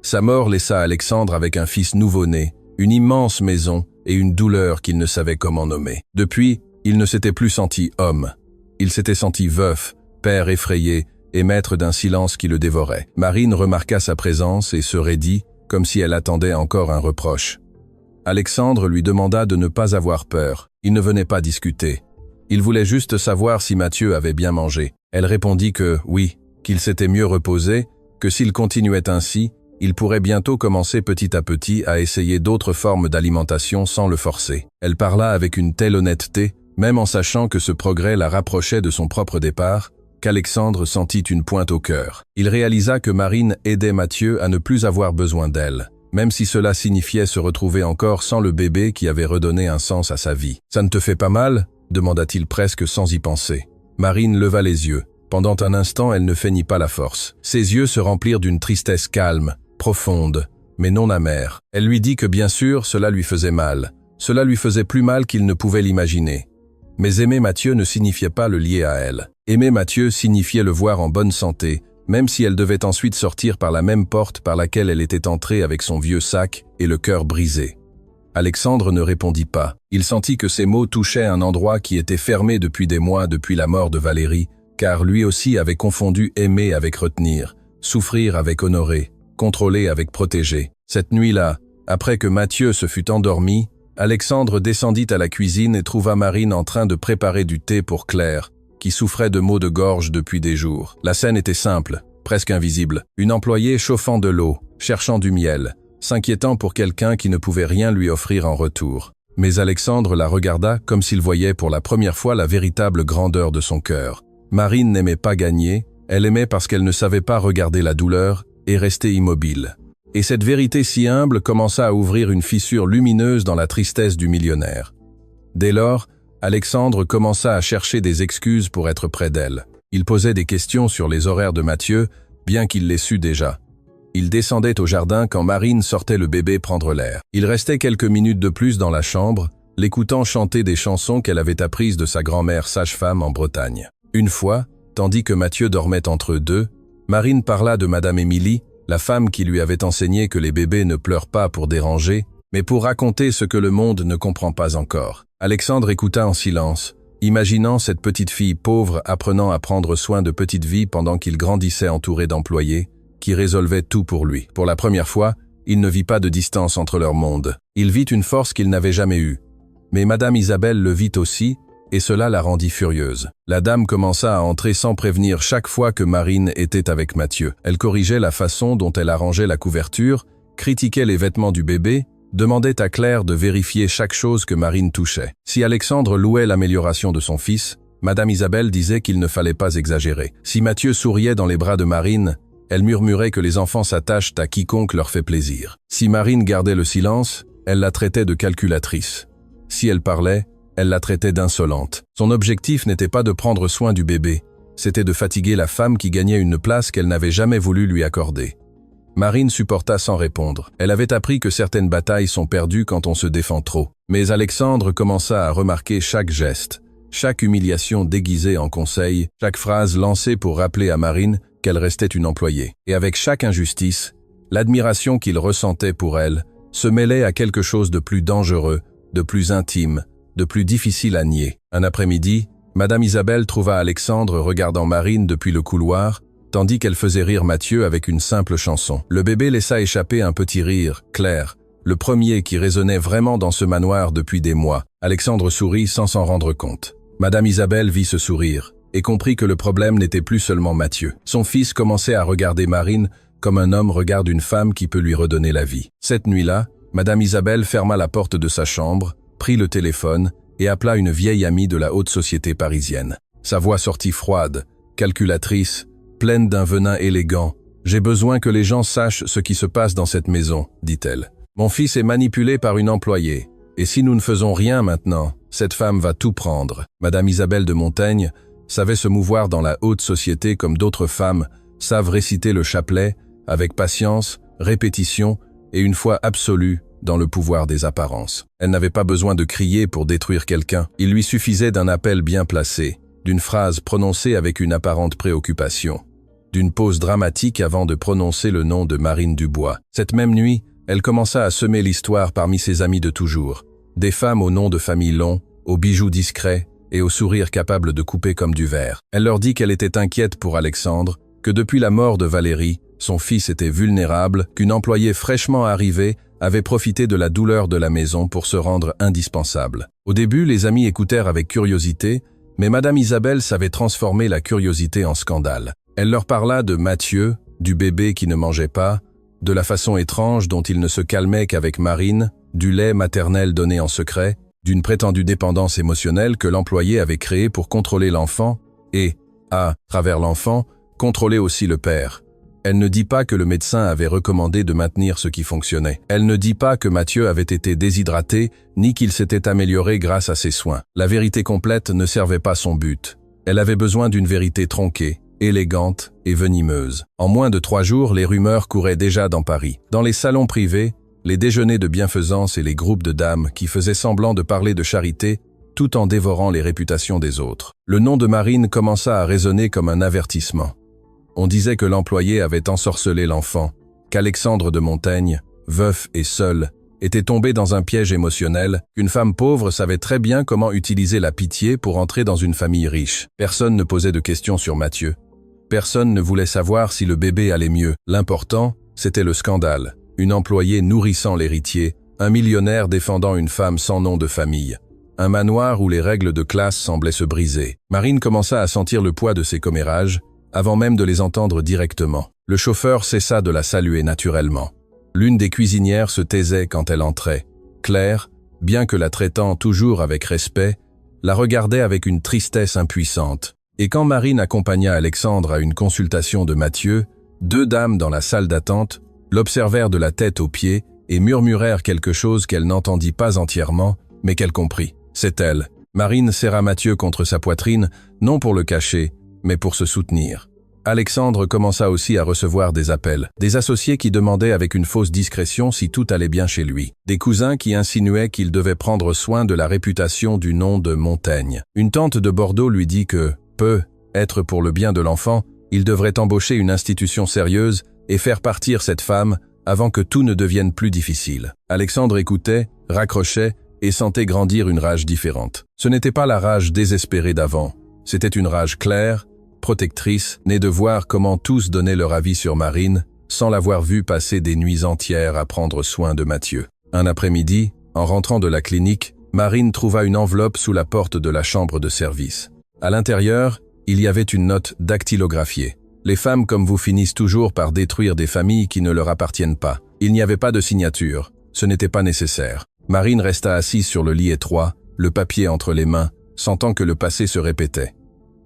Sa mort laissa Alexandre avec un fils nouveau-né, une immense maison et une douleur qu'il ne savait comment nommer. Depuis, il ne s'était plus senti homme. Il s'était senti veuf, père effrayé et maître d'un silence qui le dévorait. Marine remarqua sa présence et se raidit, comme si elle attendait encore un reproche. Alexandre lui demanda de ne pas avoir peur. Il ne venait pas discuter. Il voulait juste savoir si Mathieu avait bien mangé. Elle répondit que oui, qu'il s'était mieux reposé, que s'il continuait ainsi, il pourrait bientôt commencer petit à petit à essayer d'autres formes d'alimentation sans le forcer. Elle parla avec une telle honnêteté, même en sachant que ce progrès la rapprochait de son propre départ, qu'Alexandre sentit une pointe au cœur. Il réalisa que Marine aidait Mathieu à ne plus avoir besoin d'elle, même si cela signifiait se retrouver encore sans le bébé qui avait redonné un sens à sa vie. « Ça ne te fait pas mal ?» demanda-t-il presque sans y penser. Marine leva les yeux. Pendant un instant, elle ne feignit pas la force. Ses yeux se remplirent d'une tristesse calme, profonde, mais non amère. Elle lui dit que bien sûr, cela lui faisait mal. Cela lui faisait plus mal qu'il ne pouvait l'imaginer. Mais aimer Mathieu ne signifiait pas le lier à elle. Aimer Mathieu signifiait le voir en bonne santé, même si elle devait ensuite sortir par la même porte par laquelle elle était entrée avec son vieux sac et le cœur brisé. Alexandre ne répondit pas. Il sentit que ces mots touchaient un endroit qui était fermé depuis des mois depuis la mort de Valérie, car lui aussi avait confondu aimer avec retenir, souffrir avec honorer, contrôler avec protéger. Cette nuit-là, après que Mathieu se fut endormi, Alexandre descendit à la cuisine et trouva Marine en train de préparer du thé pour Claire, qui souffrait de maux de gorge depuis des jours. La scène était simple, presque invisible. Une employée chauffant de l'eau, cherchant du miel, s'inquiétant pour quelqu'un qui ne pouvait rien lui offrir en retour. Mais Alexandre la regarda comme s'il voyait pour la première fois la véritable grandeur de son cœur. Marine n'aimait pas gagner, elle aimait parce qu'elle ne savait pas regarder la douleur et rester immobile. Et cette vérité si humble commença à ouvrir une fissure lumineuse dans la tristesse du millionnaire. Dès lors, Alexandre commença à chercher des excuses pour être près d'elle. Il posait des questions sur les horaires de Mathieu, bien qu'il les sût déjà. Il descendait au jardin quand Marine sortait le bébé prendre l'air. Il restait quelques minutes de plus dans la chambre, l'écoutant chanter des chansons qu'elle avait apprises de sa grand-mère sage-femme en Bretagne. Une fois, tandis que Mathieu dormait entre eux deux, Marine parla de Madame Émilie, la femme qui lui avait enseigné que les bébés ne pleurent pas pour déranger, mais pour raconter ce que le monde ne comprend pas encore. Alexandre écouta en silence, imaginant cette petite fille pauvre apprenant à prendre soin de petite vie pendant qu'il grandissait entouré d'employés, qui résolvaient tout pour lui. Pour la première fois, il ne vit pas de distance entre leurs mondes. Il vit une force qu'il n'avait jamais eue. Mais Madame Isabelle le vit aussi, et cela la rendit furieuse. La dame commença à entrer sans prévenir chaque fois que Marine était avec Mathieu. Elle corrigeait la façon dont elle arrangeait la couverture, critiquait les vêtements du bébé, demandait à Claire de vérifier chaque chose que Marine touchait. Si Alexandre louait l'amélioration de son fils, Madame Isabelle disait qu'il ne fallait pas exagérer. Si Mathieu souriait dans les bras de Marine, elle murmurait que les enfants s'attachent à quiconque leur fait plaisir. Si Marine gardait le silence, elle la traitait de calculatrice. Si elle parlait, elle la traitait d'insolente. Son objectif n'était pas de prendre soin du bébé, c'était de fatiguer la femme qui gagnait une place qu'elle n'avait jamais voulu lui accorder. Marine supporta sans répondre. Elle avait appris que certaines batailles sont perdues quand on se défend trop. Mais Alexandre commença à remarquer chaque geste, chaque humiliation déguisée en conseil, chaque phrase lancée pour rappeler à Marine qu'elle restait une employée. Et avec chaque injustice, l'admiration qu'il ressentait pour elle se mêlait à quelque chose de plus dangereux, de plus intime, de plus difficile à nier. Un après-midi, Madame Isabelle trouva Alexandre regardant Marine depuis le couloir, tandis qu'elle faisait rire Mathieu avec une simple chanson. Le bébé laissa échapper un petit rire, clair, le premier qui résonnait vraiment dans ce manoir depuis des mois. Alexandre sourit sans s'en rendre compte. Madame Isabelle vit ce sourire et comprit que le problème n'était plus seulement Mathieu. Son fils commençait à regarder Marine comme un homme regarde une femme qui peut lui redonner la vie. Cette nuit-là, Madame Isabelle ferma la porte de sa chambre, prit le téléphone et appela une vieille amie de la haute société parisienne. Sa voix sortit froide, calculatrice, pleine d'un venin élégant. « J'ai besoin que les gens sachent ce qui se passe dans cette maison, dit-elle. Mon fils est manipulé par une employée. Et si nous ne faisons rien maintenant, cette femme va tout prendre. » Madame Isabelle de Montaigne savait se mouvoir dans la haute société comme d'autres femmes savent réciter le chapelet avec patience, répétition et une foi absolue dans le pouvoir des apparences. Elle n'avait pas besoin de crier pour détruire quelqu'un. Il lui suffisait d'un appel bien placé, d'une phrase prononcée avec une apparente préoccupation, d'une pause dramatique avant de prononcer le nom de Marine Dubois. Cette même nuit, elle commença à semer l'histoire parmi ses amis de toujours. Des femmes aux noms de famille longs, aux bijoux discrets et aux sourires capables de couper comme du verre. Elle leur dit qu'elle était inquiète pour Alexandre, que depuis la mort de Valérie, son fils était vulnérable, qu'une employée fraîchement arrivée avait profité de la douleur de la maison pour se rendre indispensable. Au début, les amis écoutèrent avec curiosité, mais Madame Isabelle savait transformer la curiosité en scandale. Elle leur parla de Mathieu, du bébé qui ne mangeait pas, de la façon étrange dont il ne se calmait qu'avec Marine, du lait maternel donné en secret, d'une prétendue dépendance émotionnelle que l'employé avait créée pour contrôler l'enfant et, à travers l'enfant, contrôler aussi le père. Elle ne dit pas que le médecin avait recommandé de maintenir ce qui fonctionnait. Elle ne dit pas que Mathieu avait été déshydraté, ni qu'il s'était amélioré grâce à ses soins. La vérité complète ne servait pas son but. Elle avait besoin d'une vérité tronquée, élégante et venimeuse. En moins de 3 jours, les rumeurs couraient déjà dans Paris. Dans les salons privés, les déjeuners de bienfaisance et les groupes de dames qui faisaient semblant de parler de charité, tout en dévorant les réputations des autres. Le nom de Marine commença à résonner comme un avertissement. On disait que l'employé avait ensorcelé l'enfant, qu'Alexandre de Montaigne, veuf et seul, était tombé dans un piège émotionnel, qu'une femme pauvre savait très bien comment utiliser la pitié pour entrer dans une famille riche. Personne ne posait de questions sur Mathieu. Personne ne voulait savoir si le bébé allait mieux. L'important, c'était le scandale. Une employée nourrissant l'héritier, un millionnaire défendant une femme sans nom de famille. Un manoir où les règles de classe semblaient se briser. Marine commença à sentir le poids de ces commérages, avant même de les entendre directement. Le chauffeur cessa de la saluer naturellement. L'une des cuisinières se taisait quand elle entrait. Claire, bien que la traitant toujours avec respect, la regardait avec une tristesse impuissante. Et quand Marine accompagna Alexandre à une consultation de Mathieu, 2 dames dans la salle d'attente l'observèrent de la tête aux pieds et murmurèrent quelque chose qu'elle n'entendit pas entièrement, mais qu'elle comprit. C'est elle. Marine serra Mathieu contre sa poitrine, non pour le cacher, mais pour se soutenir. Alexandre commença aussi à recevoir des appels, des associés qui demandaient avec une fausse discrétion si tout allait bien chez lui, des cousins qui insinuaient qu'il devait prendre soin de la réputation du nom de Montaigne. Une tante de Bordeaux lui dit que, être pour le bien de l'enfant, il devrait embaucher une institution sérieuse et faire partir cette femme avant que tout ne devienne plus difficile. Alexandre écoutait, raccrochait et sentait grandir une rage différente. Ce n'était pas la rage désespérée d'avant, c'était une rage claire, protectrice, née de voir comment tous donnaient leur avis sur Marine, sans l'avoir vue passer des nuits entières à prendre soin de Mathieu. Un après-midi, en rentrant de la clinique, Marine trouva une enveloppe sous la porte de la chambre de service. À l'intérieur, il y avait une note dactylographiée. Les femmes comme vous finissent toujours par détruire des familles qui ne leur appartiennent pas. Il n'y avait pas de signature, ce n'était pas nécessaire. Marine resta assise sur le lit étroit, le papier entre les mains, sentant que le passé se répétait.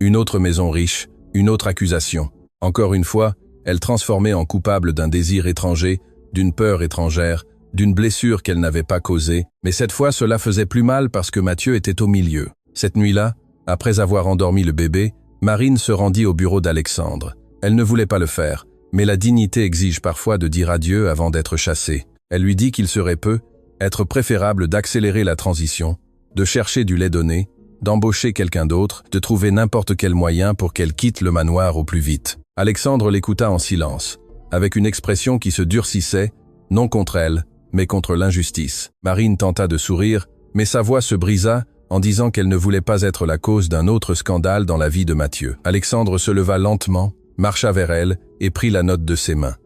Une autre maison riche, une autre accusation. Encore une fois, elle transformait en coupable d'un désir étranger, d'une peur étrangère, d'une blessure qu'elle n'avait pas causée, mais cette fois cela faisait plus mal parce que Mathieu était au milieu. Cette nuit-là, après avoir endormi le bébé, Marine se rendit au bureau d'Alexandre. Elle ne voulait pas le faire, mais la dignité exige parfois de dire adieu avant d'être chassée. Elle lui dit qu'il serait être préférable d'accélérer la transition, de chercher du lait donné, d'embaucher quelqu'un d'autre, de trouver n'importe quel moyen pour qu'elle quitte le manoir au plus vite. Alexandre l'écouta en silence, avec une expression qui se durcissait, non contre elle, mais contre l'injustice. Marine tenta de sourire, mais sa voix se brisa en disant qu'elle ne voulait pas être la cause d'un autre scandale dans la vie de Mathieu. Alexandre se leva lentement, marcha vers elle et prit la note de ses mains.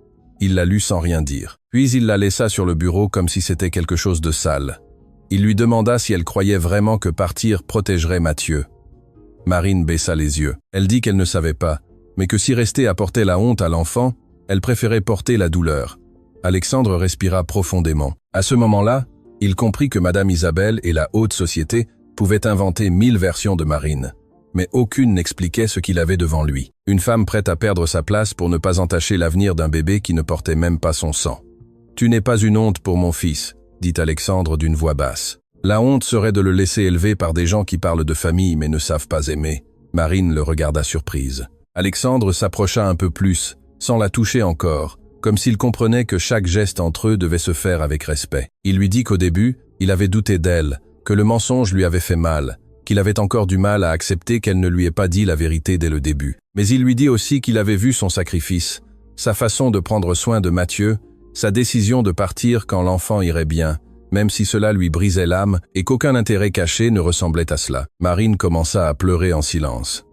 Il la lut sans rien dire. Puis il la laissa sur le bureau comme si c'était quelque chose de sale. Il lui demanda si elle croyait vraiment que partir protégerait Mathieu. Marine baissa les yeux. Elle dit qu'elle ne savait pas, mais que si rester apportait la honte à l'enfant, Elle préférait porter la douleur. Alexandre respira profondément. À ce moment-là, il comprit que Madame Isabelle et la haute société pouvaient inventer 1000 versions de Marine. Mais aucune n'expliquait ce qu'il avait devant lui. Une femme prête à perdre sa place pour ne pas entacher l'avenir d'un bébé qui ne portait même pas son sang. « Tu n'es pas une honte pour mon fils », dit Alexandre d'une voix basse. « La honte serait de le laisser élever par des gens qui parlent de famille mais ne savent pas aimer. » Marine le regarda surprise. Alexandre s'approcha un peu plus, sans la toucher encore, comme s'il comprenait que chaque geste entre eux devait se faire avec respect. Il lui dit qu'au début, il avait douté d'elle, que le mensonge lui avait fait mal, qu'il avait encore du mal à accepter qu'elle ne lui ait pas dit la vérité dès le début. Mais il lui dit aussi qu'il avait vu son sacrifice, sa façon de prendre soin de Mathieu, sa décision de partir quand l'enfant irait bien, même si cela lui brisait l'âme et qu'aucun intérêt caché ne ressemblait à cela. Marine commença à pleurer en silence.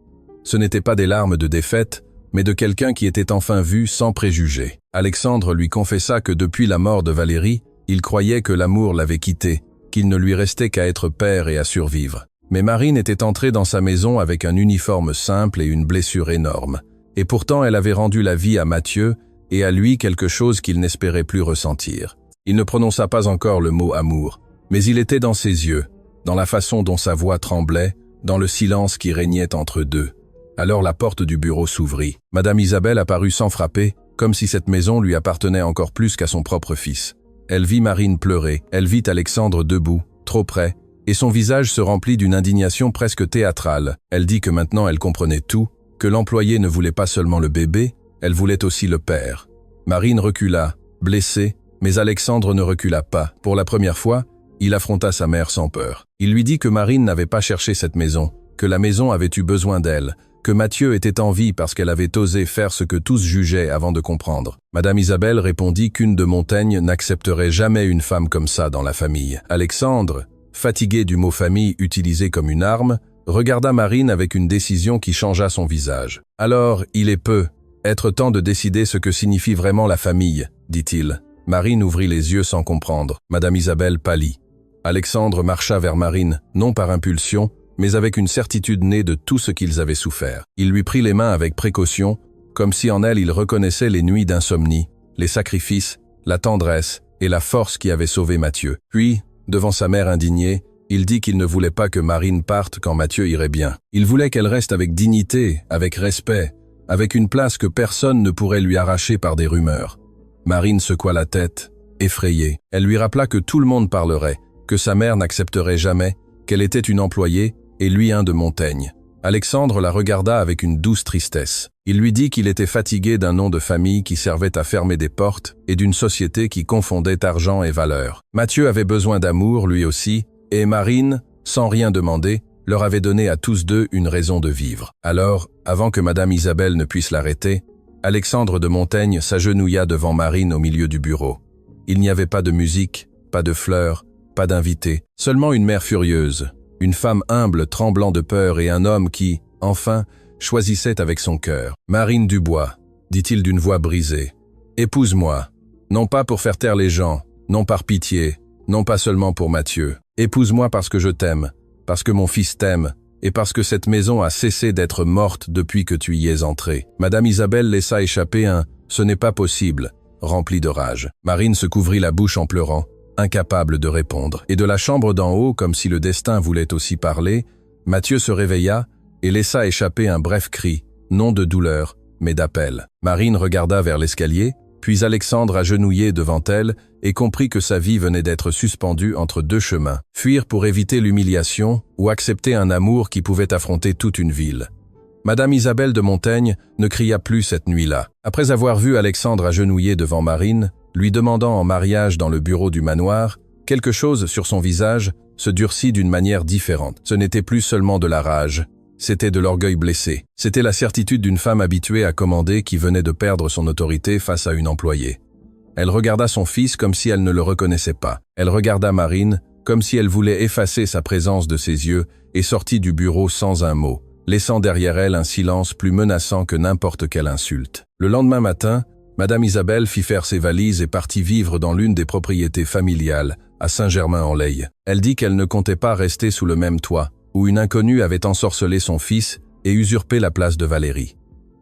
Ce n'étaient pas des larmes de défaite, mais de quelqu'un qui était enfin vu sans préjugés. Alexandre lui confessa que depuis la mort de Valérie, il croyait que l'amour l'avait quitté, qu'il ne lui restait qu'à être père et à survivre. Mais Marine était entrée dans sa maison avec un uniforme simple et une blessure énorme. Et pourtant elle avait rendu la vie à Mathieu et à lui quelque chose qu'il n'espérait plus ressentir. Il ne prononça pas encore le mot amour, mais il était dans ses yeux, dans la façon dont sa voix tremblait, dans le silence qui régnait entre deux. Alors la porte du bureau s'ouvrit. Madame Isabelle apparut sans frapper, comme si cette maison lui appartenait encore plus qu'à son propre fils. Elle vit Marine pleurer, elle vit Alexandre debout, trop près, et son visage se remplit d'une indignation presque théâtrale. Elle dit que maintenant elle comprenait tout, que l'employé ne voulait pas seulement le bébé, elle voulait aussi le père. Marine recula, blessée, mais Alexandre ne recula pas. Pour la première fois, il affronta sa mère sans peur. Il lui dit que Marine n'avait pas cherché cette maison, que la maison avait eu besoin d'elle, que Mathieu était en vie parce qu'elle avait osé faire ce que tous jugeaient avant de comprendre. Madame Isabelle répondit qu'une de Montaigne n'accepterait jamais une femme comme ça dans la famille. Alexandre, fatigué du mot famille utilisé comme une arme, regarda Marine avec une décision qui changea son visage. « Alors, il est peu, être temps de décider ce que signifie vraiment la famille, » dit-il. Marine ouvrit les yeux sans comprendre. Madame Isabelle pâlit. Alexandre marcha vers Marine, non par impulsion, mais avec une certitude née de tout ce qu'ils avaient souffert. Il lui prit les mains avec précaution, comme si en elle il reconnaissait les nuits d'insomnie, les sacrifices, la tendresse et la force qui avaient sauvé Mathieu. Puis, devant sa mère indignée, il dit qu'il ne voulait pas que Marine parte quand Mathieu irait bien. Il voulait qu'elle reste avec dignité, avec respect, avec une place que personne ne pourrait lui arracher par des rumeurs. Marine secoua la tête, effrayée. Elle lui rappela que tout le monde parlerait, que sa mère n'accepterait jamais, qu'elle était une employée et lui un de Montaigne. Alexandre la regarda avec une douce tristesse. Il lui dit qu'il était fatigué d'un nom de famille qui servait à fermer des portes et d'une société qui confondait argent et valeur. Mathieu avait besoin d'amour, lui aussi, et Marine, sans rien demander, leur avait donné à tous deux une raison de vivre. Alors, avant que Madame Isabelle ne puisse l'arrêter, Alexandre de Montaigne s'agenouilla devant Marine au milieu du bureau. Il n'y avait pas de musique, pas de fleurs, pas d'invités, seulement une mère furieuse, une femme humble tremblant de peur et un homme qui, enfin, choisissait avec son cœur. « Marine Dubois, dit-il d'une voix brisée, épouse-moi, non pas pour faire taire les gens, non par pitié, non pas seulement pour Mathieu. Épouse-moi parce que je t'aime, parce que mon fils t'aime, et parce que cette maison a cessé d'être morte depuis que tu y es entré. » Madame Isabelle laissa échapper un « ce n'est pas possible », rempli de rage. Marine se couvrit la bouche en pleurant, incapable de répondre. Et de la chambre d'en haut, comme si le destin voulait aussi parler, Mathieu se réveilla et laissa échapper un bref cri, non de douleur, mais d'appel. Marine regarda vers l'escalier, puis Alexandre agenouillé devant elle et comprit que sa vie venait d'être suspendue entre deux chemins, fuir pour éviter l'humiliation ou accepter un amour qui pouvait affronter toute une ville. Madame Isabelle de Montaigne ne cria plus cette nuit-là. Après avoir vu Alexandre agenouillé devant Marine, lui demandant en mariage dans le bureau du manoir, quelque chose sur son visage se durcit d'une manière différente. Ce n'était plus seulement de la rage, c'était de l'orgueil blessé. C'était la certitude d'une femme habituée à commander qui venait de perdre son autorité face à une employée. Elle regarda son fils comme si elle ne le reconnaissait pas. Elle regarda Marine comme si elle voulait effacer sa présence de ses yeux et sortit du bureau sans un mot, laissant derrière elle un silence plus menaçant que n'importe quelle insulte. Le lendemain matin, Madame Isabelle fit faire ses valises et partit vivre dans l'une des propriétés familiales, à Saint-Germain-en-Laye. Elle dit qu'elle ne comptait pas rester sous le même toit, où une inconnue avait ensorcelé son fils et usurpé la place de Valérie.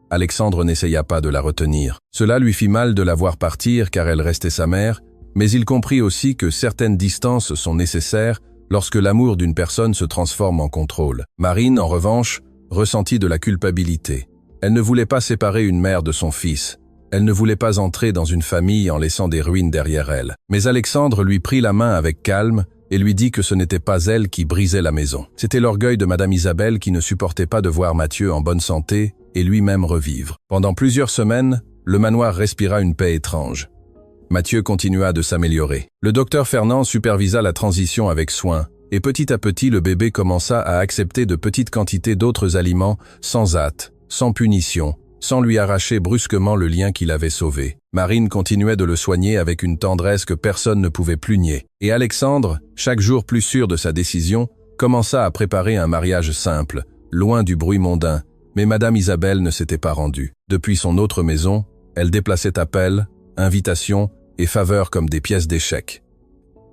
Alexandre n'essaya pas de la retenir. Cela lui fit mal de la voir partir car elle restait sa mère, mais il comprit aussi que certaines distances sont nécessaires lorsque l'amour d'une personne se transforme en contrôle. Marine, en revanche, ressentit de la culpabilité. Elle ne voulait pas séparer une mère de son fils. Elle ne voulait pas entrer dans une famille en laissant des ruines derrière elle. Mais Alexandre lui prit la main avec calme et lui dit que ce n'était pas elle qui brisait la maison. C'était l'orgueil de Madame Isabelle qui ne supportait pas de voir Mathieu en bonne santé et lui-même revivre. Pendant plusieurs semaines, le manoir respira une paix étrange. Mathieu continua de s'améliorer. Le docteur Fernand supervisa la transition avec soin, et petit à petit le bébé commença à accepter de petites quantités d'autres aliments, sans hâte, sans punition, sans lui arracher brusquement le lien qu'il avait sauvé. Marine continuait de le soigner avec une tendresse que personne ne pouvait plus nier. Et Alexandre, chaque jour plus sûr de sa décision, commença à préparer un mariage simple, loin du bruit mondain, mais Madame Isabelle ne s'était pas rendue. Depuis son autre maison, elle déplaçait appels, invitations et faveurs comme des pièces d'échecs.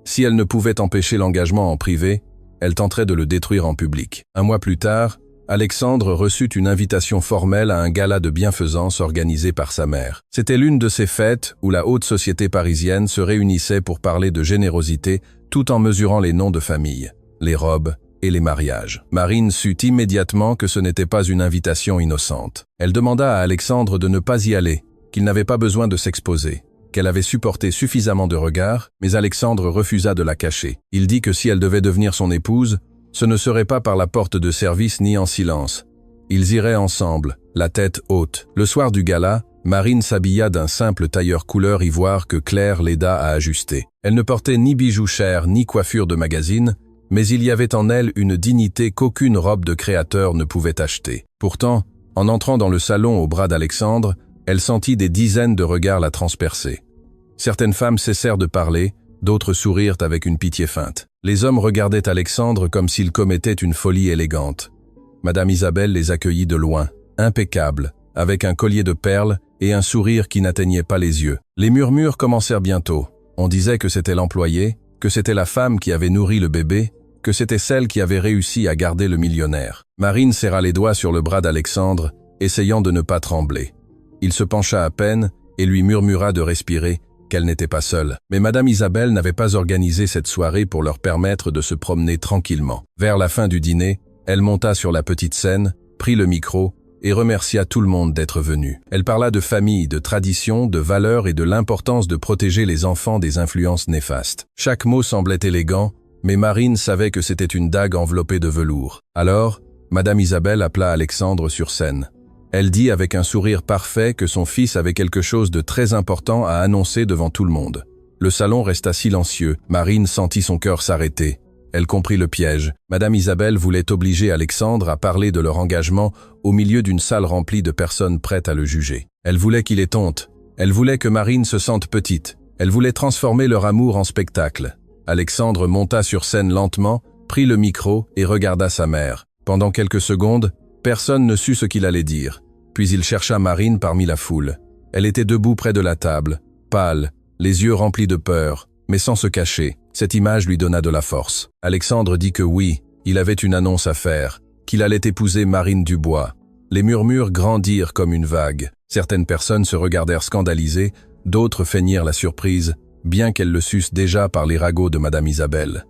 Si elle ne pouvait empêcher l'engagement en privé, elle tenterait de le détruire en public. Un mois plus tard, Alexandre reçut une invitation formelle à un gala de bienfaisance organisé par sa mère. C'était l'une de ces fêtes où la haute société parisienne se réunissait pour parler de générosité tout en mesurant les noms de famille, les robes et les mariages. Marine sut immédiatement que ce n'était pas une invitation innocente. Elle demanda à Alexandre de ne pas y aller, qu'il n'avait pas besoin de s'exposer, qu'elle avait supporté suffisamment de regards, mais Alexandre refusa de la cacher. Il dit que si elle devait devenir son épouse, ce ne serait pas par la porte de service ni en silence. Ils iraient ensemble, la tête haute. Le soir du gala, Marine s'habilla d'un simple tailleur couleur ivoire que Claire l'aida à ajuster. Elle ne portait ni bijoux chers ni coiffure de magazine, mais il y avait en elle une dignité qu'aucune robe de créateur ne pouvait acheter. Pourtant, en entrant dans le salon au bras d'Alexandre, elle sentit des dizaines de regards la transpercer. Certaines femmes cessèrent de parler, d'autres sourirent avec une pitié feinte. Les hommes regardaient Alexandre comme s'il commettait une folie élégante. Madame Isabelle les accueillit de loin, impeccable, avec un collier de perles et un sourire qui n'atteignait pas les yeux. Les murmures commencèrent bientôt. On disait que c'était l'employé, que c'était la femme qui avait nourri le bébé, que c'était celle qui avait réussi à garder le millionnaire. Marine serra les doigts sur le bras d'Alexandre, essayant de ne pas trembler. Il se pencha à peine et lui murmura de respirer, qu'elle n'était pas seule. Mais Madame Isabelle n'avait pas organisé cette soirée pour leur permettre de se promener tranquillement. Vers la fin du dîner, elle monta sur la petite scène, prit le micro et remercia tout le monde d'être venu. Elle parla de famille, de tradition, de valeurs et de l'importance de protéger les enfants des influences néfastes. Chaque mot semblait élégant, mais Marine savait que c'était une dague enveloppée de velours. Alors, Madame Isabelle appela Alexandre sur scène. Elle dit avec un sourire parfait que son fils avait quelque chose de très important à annoncer devant tout le monde. Le salon resta silencieux. Marine sentit son cœur s'arrêter. Elle comprit le piège. Madame Isabelle voulait obliger Alexandre à parler de leur engagement au milieu d'une salle remplie de personnes prêtes à le juger. Elle voulait qu'il ait honte. Elle voulait que Marine se sente petite. Elle voulait transformer leur amour en spectacle. Alexandre monta sur scène lentement, prit le micro et regarda sa mère. Pendant quelques secondes, personne ne sut ce qu'il allait dire. Puis il chercha Marine parmi la foule. Elle était debout près de la table, pâle, les yeux remplis de peur, mais sans se cacher. Cette image lui donna de la force. Alexandre dit que oui, il avait une annonce à faire, qu'il allait épouser Marine Dubois. Les murmures grandirent comme une vague. Certaines personnes se regardèrent scandalisées, d'autres feignirent la surprise, bien qu'elles le sussent déjà par les ragots de Madame Isabelle.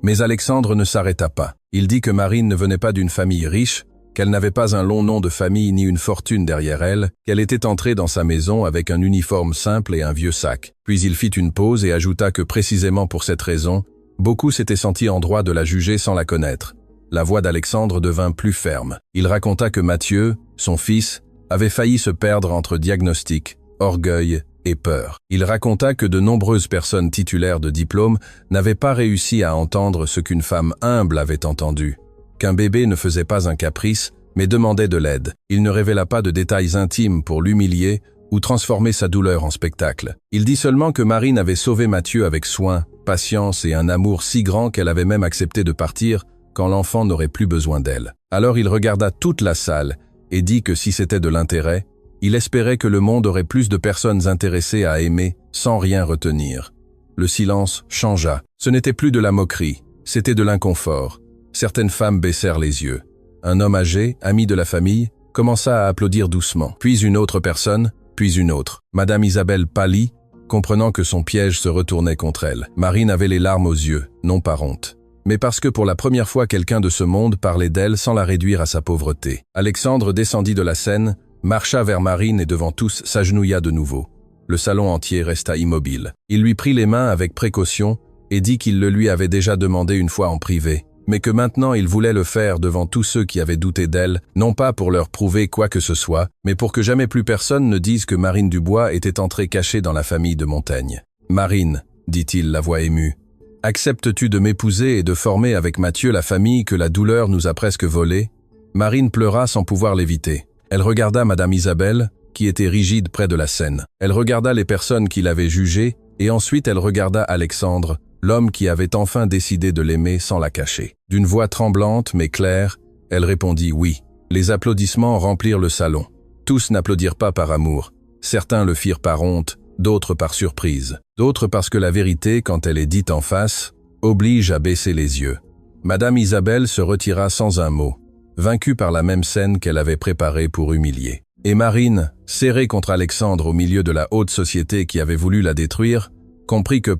Mais Alexandre ne s'arrêta pas. Il dit que Marine ne venait pas d'une famille riche, qu'elle n'avait pas un long nom de famille ni une fortune derrière elle, qu'elle était entrée dans sa maison avec un uniforme simple et un vieux sac. Puis il fit une pause et ajouta que précisément pour cette raison, beaucoup s'étaient sentis en droit de la juger sans la connaître. La voix d'Alexandre devint plus ferme. Il raconta que Mathieu, son fils, avait failli se perdre entre diagnostic, orgueil et peur. Il raconta que de nombreuses personnes titulaires de diplômes n'avaient pas réussi à entendre ce qu'une femme humble avait entendu. Qu'un bébé ne faisait pas un caprice, mais demandait de l'aide. Il ne révéla pas de détails intimes pour l'humilier ou transformer sa douleur en spectacle. Il dit seulement que Marine avait sauvé Mathieu avec soin, patience et un amour si grand qu'elle avait même accepté de partir quand l'enfant n'aurait plus besoin d'elle. Alors il regarda toute la salle et dit que si c'était de l'intérêt, il espérait que le monde aurait plus de personnes intéressées à aimer sans rien retenir. Le silence changea. Ce n'était plus de la moquerie, c'était de l'inconfort. Certaines femmes baissèrent les yeux. Un homme âgé, ami de la famille, commença à applaudir doucement. Puis une autre personne, puis une autre. Madame Isabelle pâlit, comprenant que son piège se retournait contre elle. Marine avait les larmes aux yeux, non par honte, mais parce que pour la première fois quelqu'un de ce monde parlait d'elle sans la réduire à sa pauvreté. Alexandre descendit de la scène, marcha vers Marine et devant tous s'agenouilla de nouveau. Le salon entier resta immobile. Il lui prit les mains avec précaution et dit qu'il le lui avait déjà demandé une fois en privé, mais que maintenant il voulait le faire devant tous ceux qui avaient douté d'elle, non pas pour leur prouver quoi que ce soit, mais pour que jamais plus personne ne dise que Marine Dubois était entrée cachée dans la famille de Montaigne. « Marine, dit-il, la voix émue, acceptes-tu de m'épouser et de former avec Mathieu la famille que la douleur nous a presque volée ?» Marine pleura sans pouvoir l'éviter. Elle regarda Madame Isabelle, qui était rigide près de la scène. Elle regarda les personnes qui l'avaient jugée, et ensuite elle regarda Alexandre, l'homme qui avait enfin décidé de l'aimer sans la cacher. D'une voix tremblante mais claire, elle répondit oui. Les applaudissements remplirent le salon. Tous n'applaudirent pas par amour. Certains le firent par honte, d'autres par surprise. D'autres parce que la vérité, quand elle est dite en face, oblige à baisser les yeux. Madame Isabelle se retira sans un mot, vaincue par la même scène qu'elle avait préparée pour humilier. Et Marine, serrée contre Alexandre au milieu de la haute société qui avait voulu la détruire, comprit que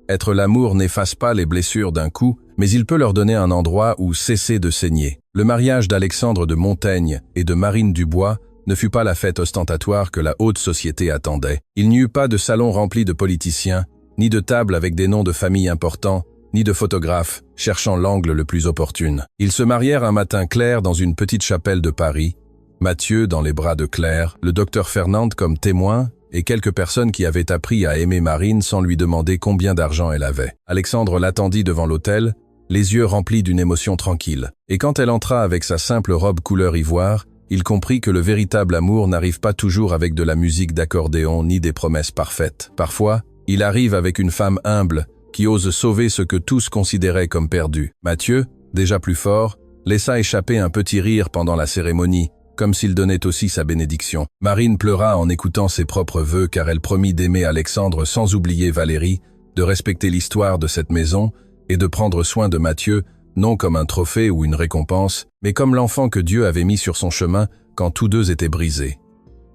être l'amour n'efface pas les blessures d'un coup, mais il peut leur donner un endroit où cesser de saigner. Le mariage d'Alexandre de Montaigne et de Marine Dubois ne fut pas la fête ostentatoire que la haute société attendait. Il n'y eut pas de salon rempli de politiciens, ni de table avec des noms de familles importants, ni de photographes cherchant l'angle le plus opportun. Ils se marièrent un matin clair dans une petite chapelle de Paris, Mathieu dans les bras de Claire, le docteur Fernande comme témoin, et quelques personnes qui avaient appris à aimer Marine sans lui demander combien d'argent elle avait. Alexandre l'attendit devant l'autel, les yeux remplis d'une émotion tranquille. Et quand elle entra avec sa simple robe couleur ivoire, il comprit que le véritable amour n'arrive pas toujours avec de la musique d'accordéon ni des promesses parfaites. Parfois, il arrive avec une femme humble, qui ose sauver ce que tous considéraient comme perdu. Mathieu, déjà plus fort, laissa échapper un petit rire pendant la cérémonie, comme s'il donnait aussi sa bénédiction. Marine pleura en écoutant ses propres vœux car elle promit d'aimer Alexandre sans oublier Valérie, de respecter l'histoire de cette maison et de prendre soin de Mathieu, non comme un trophée ou une récompense, mais comme l'enfant que Dieu avait mis sur son chemin quand tous deux étaient brisés.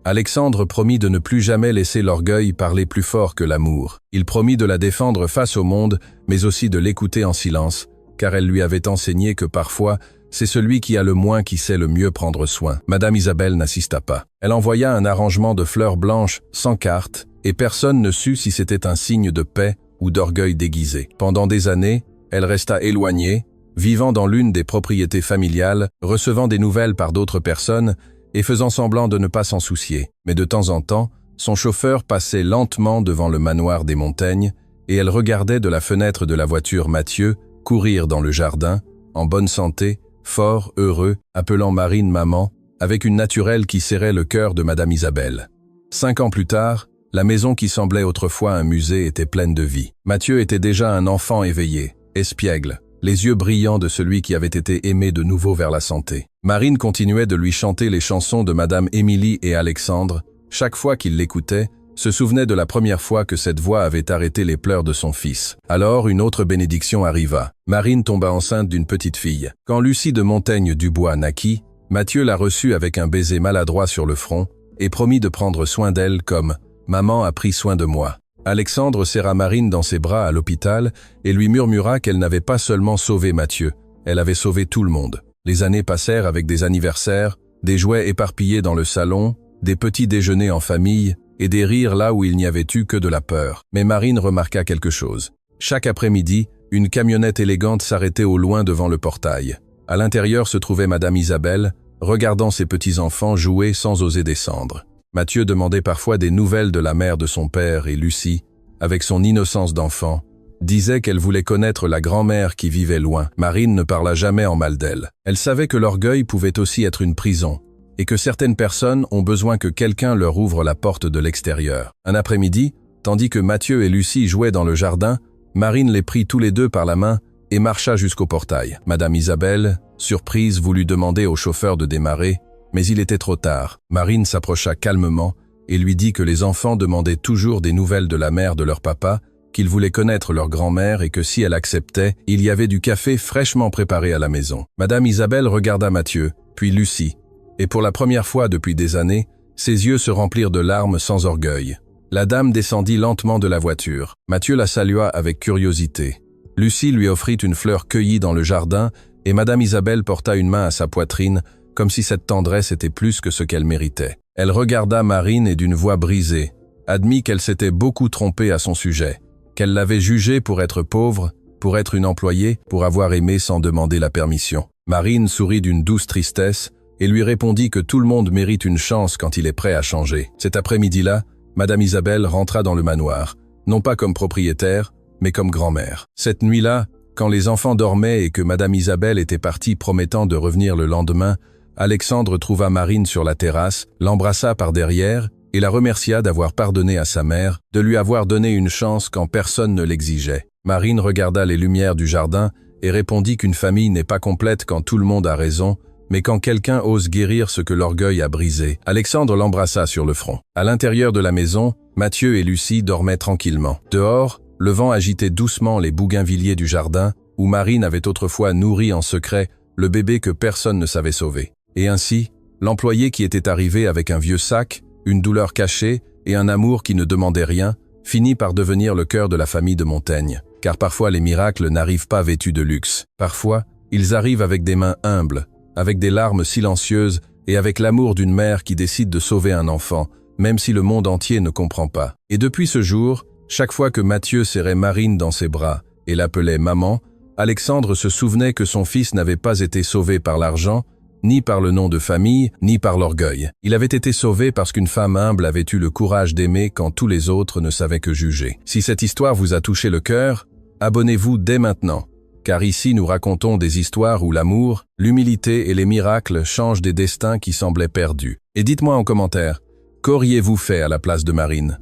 Alexandre promit de ne plus jamais laisser l'orgueil parler plus fort que l'amour. Il promit de la défendre face au monde, mais aussi de l'écouter en silence, car elle lui avait enseigné que parfois, c'est celui qui a le moins qui sait le mieux prendre soin. Madame Isabelle n'assista pas. Elle envoya un arrangement de fleurs blanches sans carte, et personne ne sut si c'était un signe de paix ou d'orgueil déguisé. Pendant des années, elle resta éloignée, vivant dans l'une des propriétés familiales, recevant des nouvelles par d'autres personnes et faisant semblant de ne pas s'en soucier. Mais de temps en temps, son chauffeur passait lentement devant le manoir des Montaigne et elle regardait de la fenêtre de la voiture Mathieu courir dans le jardin, en bonne santé, fort, heureux, appelant Marine maman, avec une naturelle qui serrait le cœur de Madame Isabelle. 5 ans plus tard, la maison qui semblait autrefois un musée était pleine de vie. Mathieu était déjà un enfant éveillé, espiègle, les yeux brillants de celui qui avait été aimé de nouveau vers la santé. Marine continuait de lui chanter les chansons de Madame Émilie et Alexandre. Chaque fois qu'il l'écoutait, se souvenait de la première fois que cette voix avait arrêté les pleurs de son fils. Alors une autre bénédiction arriva. Marine tomba enceinte d'une petite fille. Quand Lucie de Montaigne Dubois naquit, Mathieu la reçut avec un baiser maladroit sur le front et promit de prendre soin d'elle comme « Maman a pris soin de moi ». Alexandre serra Marine dans ses bras à l'hôpital et lui murmura qu'elle n'avait pas seulement sauvé Mathieu, elle avait sauvé tout le monde. Les années passèrent avec des anniversaires, des jouets éparpillés dans le salon, des petits déjeuners en famille et des rires là où il n'y avait eu que de la peur. Mais Marine remarqua quelque chose. Chaque après-midi, une camionnette élégante s'arrêtait au loin devant le portail. À l'intérieur se trouvait Madame Isabelle, regardant ses petits-enfants jouer sans oser descendre. Mathieu demandait parfois des nouvelles de la mère de son père et Lucie, avec son innocence d'enfant, disait qu'elle voulait connaître la grand-mère qui vivait loin. Marine ne parla jamais en mal d'elle. Elle savait que l'orgueil pouvait aussi être une prison, et que certaines personnes ont besoin que quelqu'un leur ouvre la porte de l'extérieur. Un après-midi, tandis que Mathieu et Lucie jouaient dans le jardin, Marine les prit tous les deux par la main et marcha jusqu'au portail. Madame Isabelle, surprise, voulut demander au chauffeur de démarrer, mais il était trop tard. Marine s'approcha calmement et lui dit que les enfants demandaient toujours des nouvelles de la mère de leur papa, qu'ils voulaient connaître leur grand-mère et que si elle acceptait, il y avait du café fraîchement préparé à la maison. Madame Isabelle regarda Mathieu, puis Lucie, Et pour la première fois depuis des années, ses yeux se remplirent de larmes sans orgueil. La dame descendit lentement de la voiture. Mathieu la salua avec curiosité. Lucie lui offrit une fleur cueillie dans le jardin et Madame Isabelle porta une main à sa poitrine, comme si cette tendresse était plus que ce qu'elle méritait. Elle regarda Marine et d'une voix brisée, admit qu'elle s'était beaucoup trompée à son sujet, qu'elle l'avait jugée pour être pauvre, pour être une employée, pour avoir aimé sans demander la permission. Marine sourit d'une douce tristesse et lui répondit que tout le monde mérite une chance quand il est prêt à changer. Cet après-midi-là, Madame Isabelle rentra dans le manoir, non pas comme propriétaire, mais comme grand-mère. Cette nuit-là, quand les enfants dormaient et que Madame Isabelle était partie promettant de revenir le lendemain, Alexandre trouva Marine sur la terrasse, l'embrassa par derrière et la remercia d'avoir pardonné à sa mère, de lui avoir donné une chance quand personne ne l'exigeait. Marine regarda les lumières du jardin et répondit qu'une famille n'est pas complète quand tout le monde a raison, mais quand quelqu'un ose guérir ce que l'orgueil a brisé. Alexandre l'embrassa sur le front. À l'intérieur de la maison, Mathieu et Lucie dormaient tranquillement. Dehors, le vent agitait doucement les bougainvilliers du jardin, où Marine avait autrefois nourri en secret le bébé que personne ne savait sauver. Et ainsi, l'employé qui était arrivé avec un vieux sac, une douleur cachée et un amour qui ne demandait rien, finit par devenir le cœur de la famille de Montaigne. Car parfois les miracles n'arrivent pas vêtus de luxe. Parfois, ils arrivent avec des mains humbles, avec des larmes silencieuses et avec l'amour d'une mère qui décide de sauver un enfant, même si le monde entier ne comprend pas. Et depuis ce jour, chaque fois que Mathieu serrait Marine dans ses bras et l'appelait « maman », Alexandre se souvenait que son fils n'avait pas été sauvé par l'argent, ni par le nom de famille, ni par l'orgueil. Il avait été sauvé parce qu'une femme humble avait eu le courage d'aimer quand tous les autres ne savaient que juger. Si cette histoire vous a touché le cœur, abonnez-vous dès maintenant, car ici nous racontons des histoires où l'amour, l'humilité et les miracles changent des destins qui semblaient perdus. Et dites-moi en commentaire, qu'auriez-vous fait à la place de Marine ?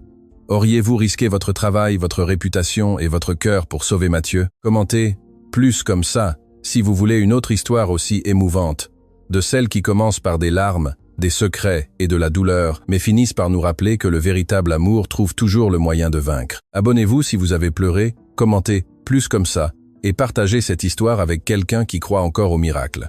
Auriez-vous risqué votre travail, votre réputation et votre cœur pour sauver Mathieu ? Commentez « plus comme ça » si vous voulez une autre histoire aussi émouvante, de celles qui commencent par des larmes, des secrets et de la douleur, mais finissent par nous rappeler que le véritable amour trouve toujours le moyen de vaincre. Abonnez-vous si vous avez pleuré, commentez « plus comme ça » et partagez cette histoire avec quelqu'un qui croit encore au miracle.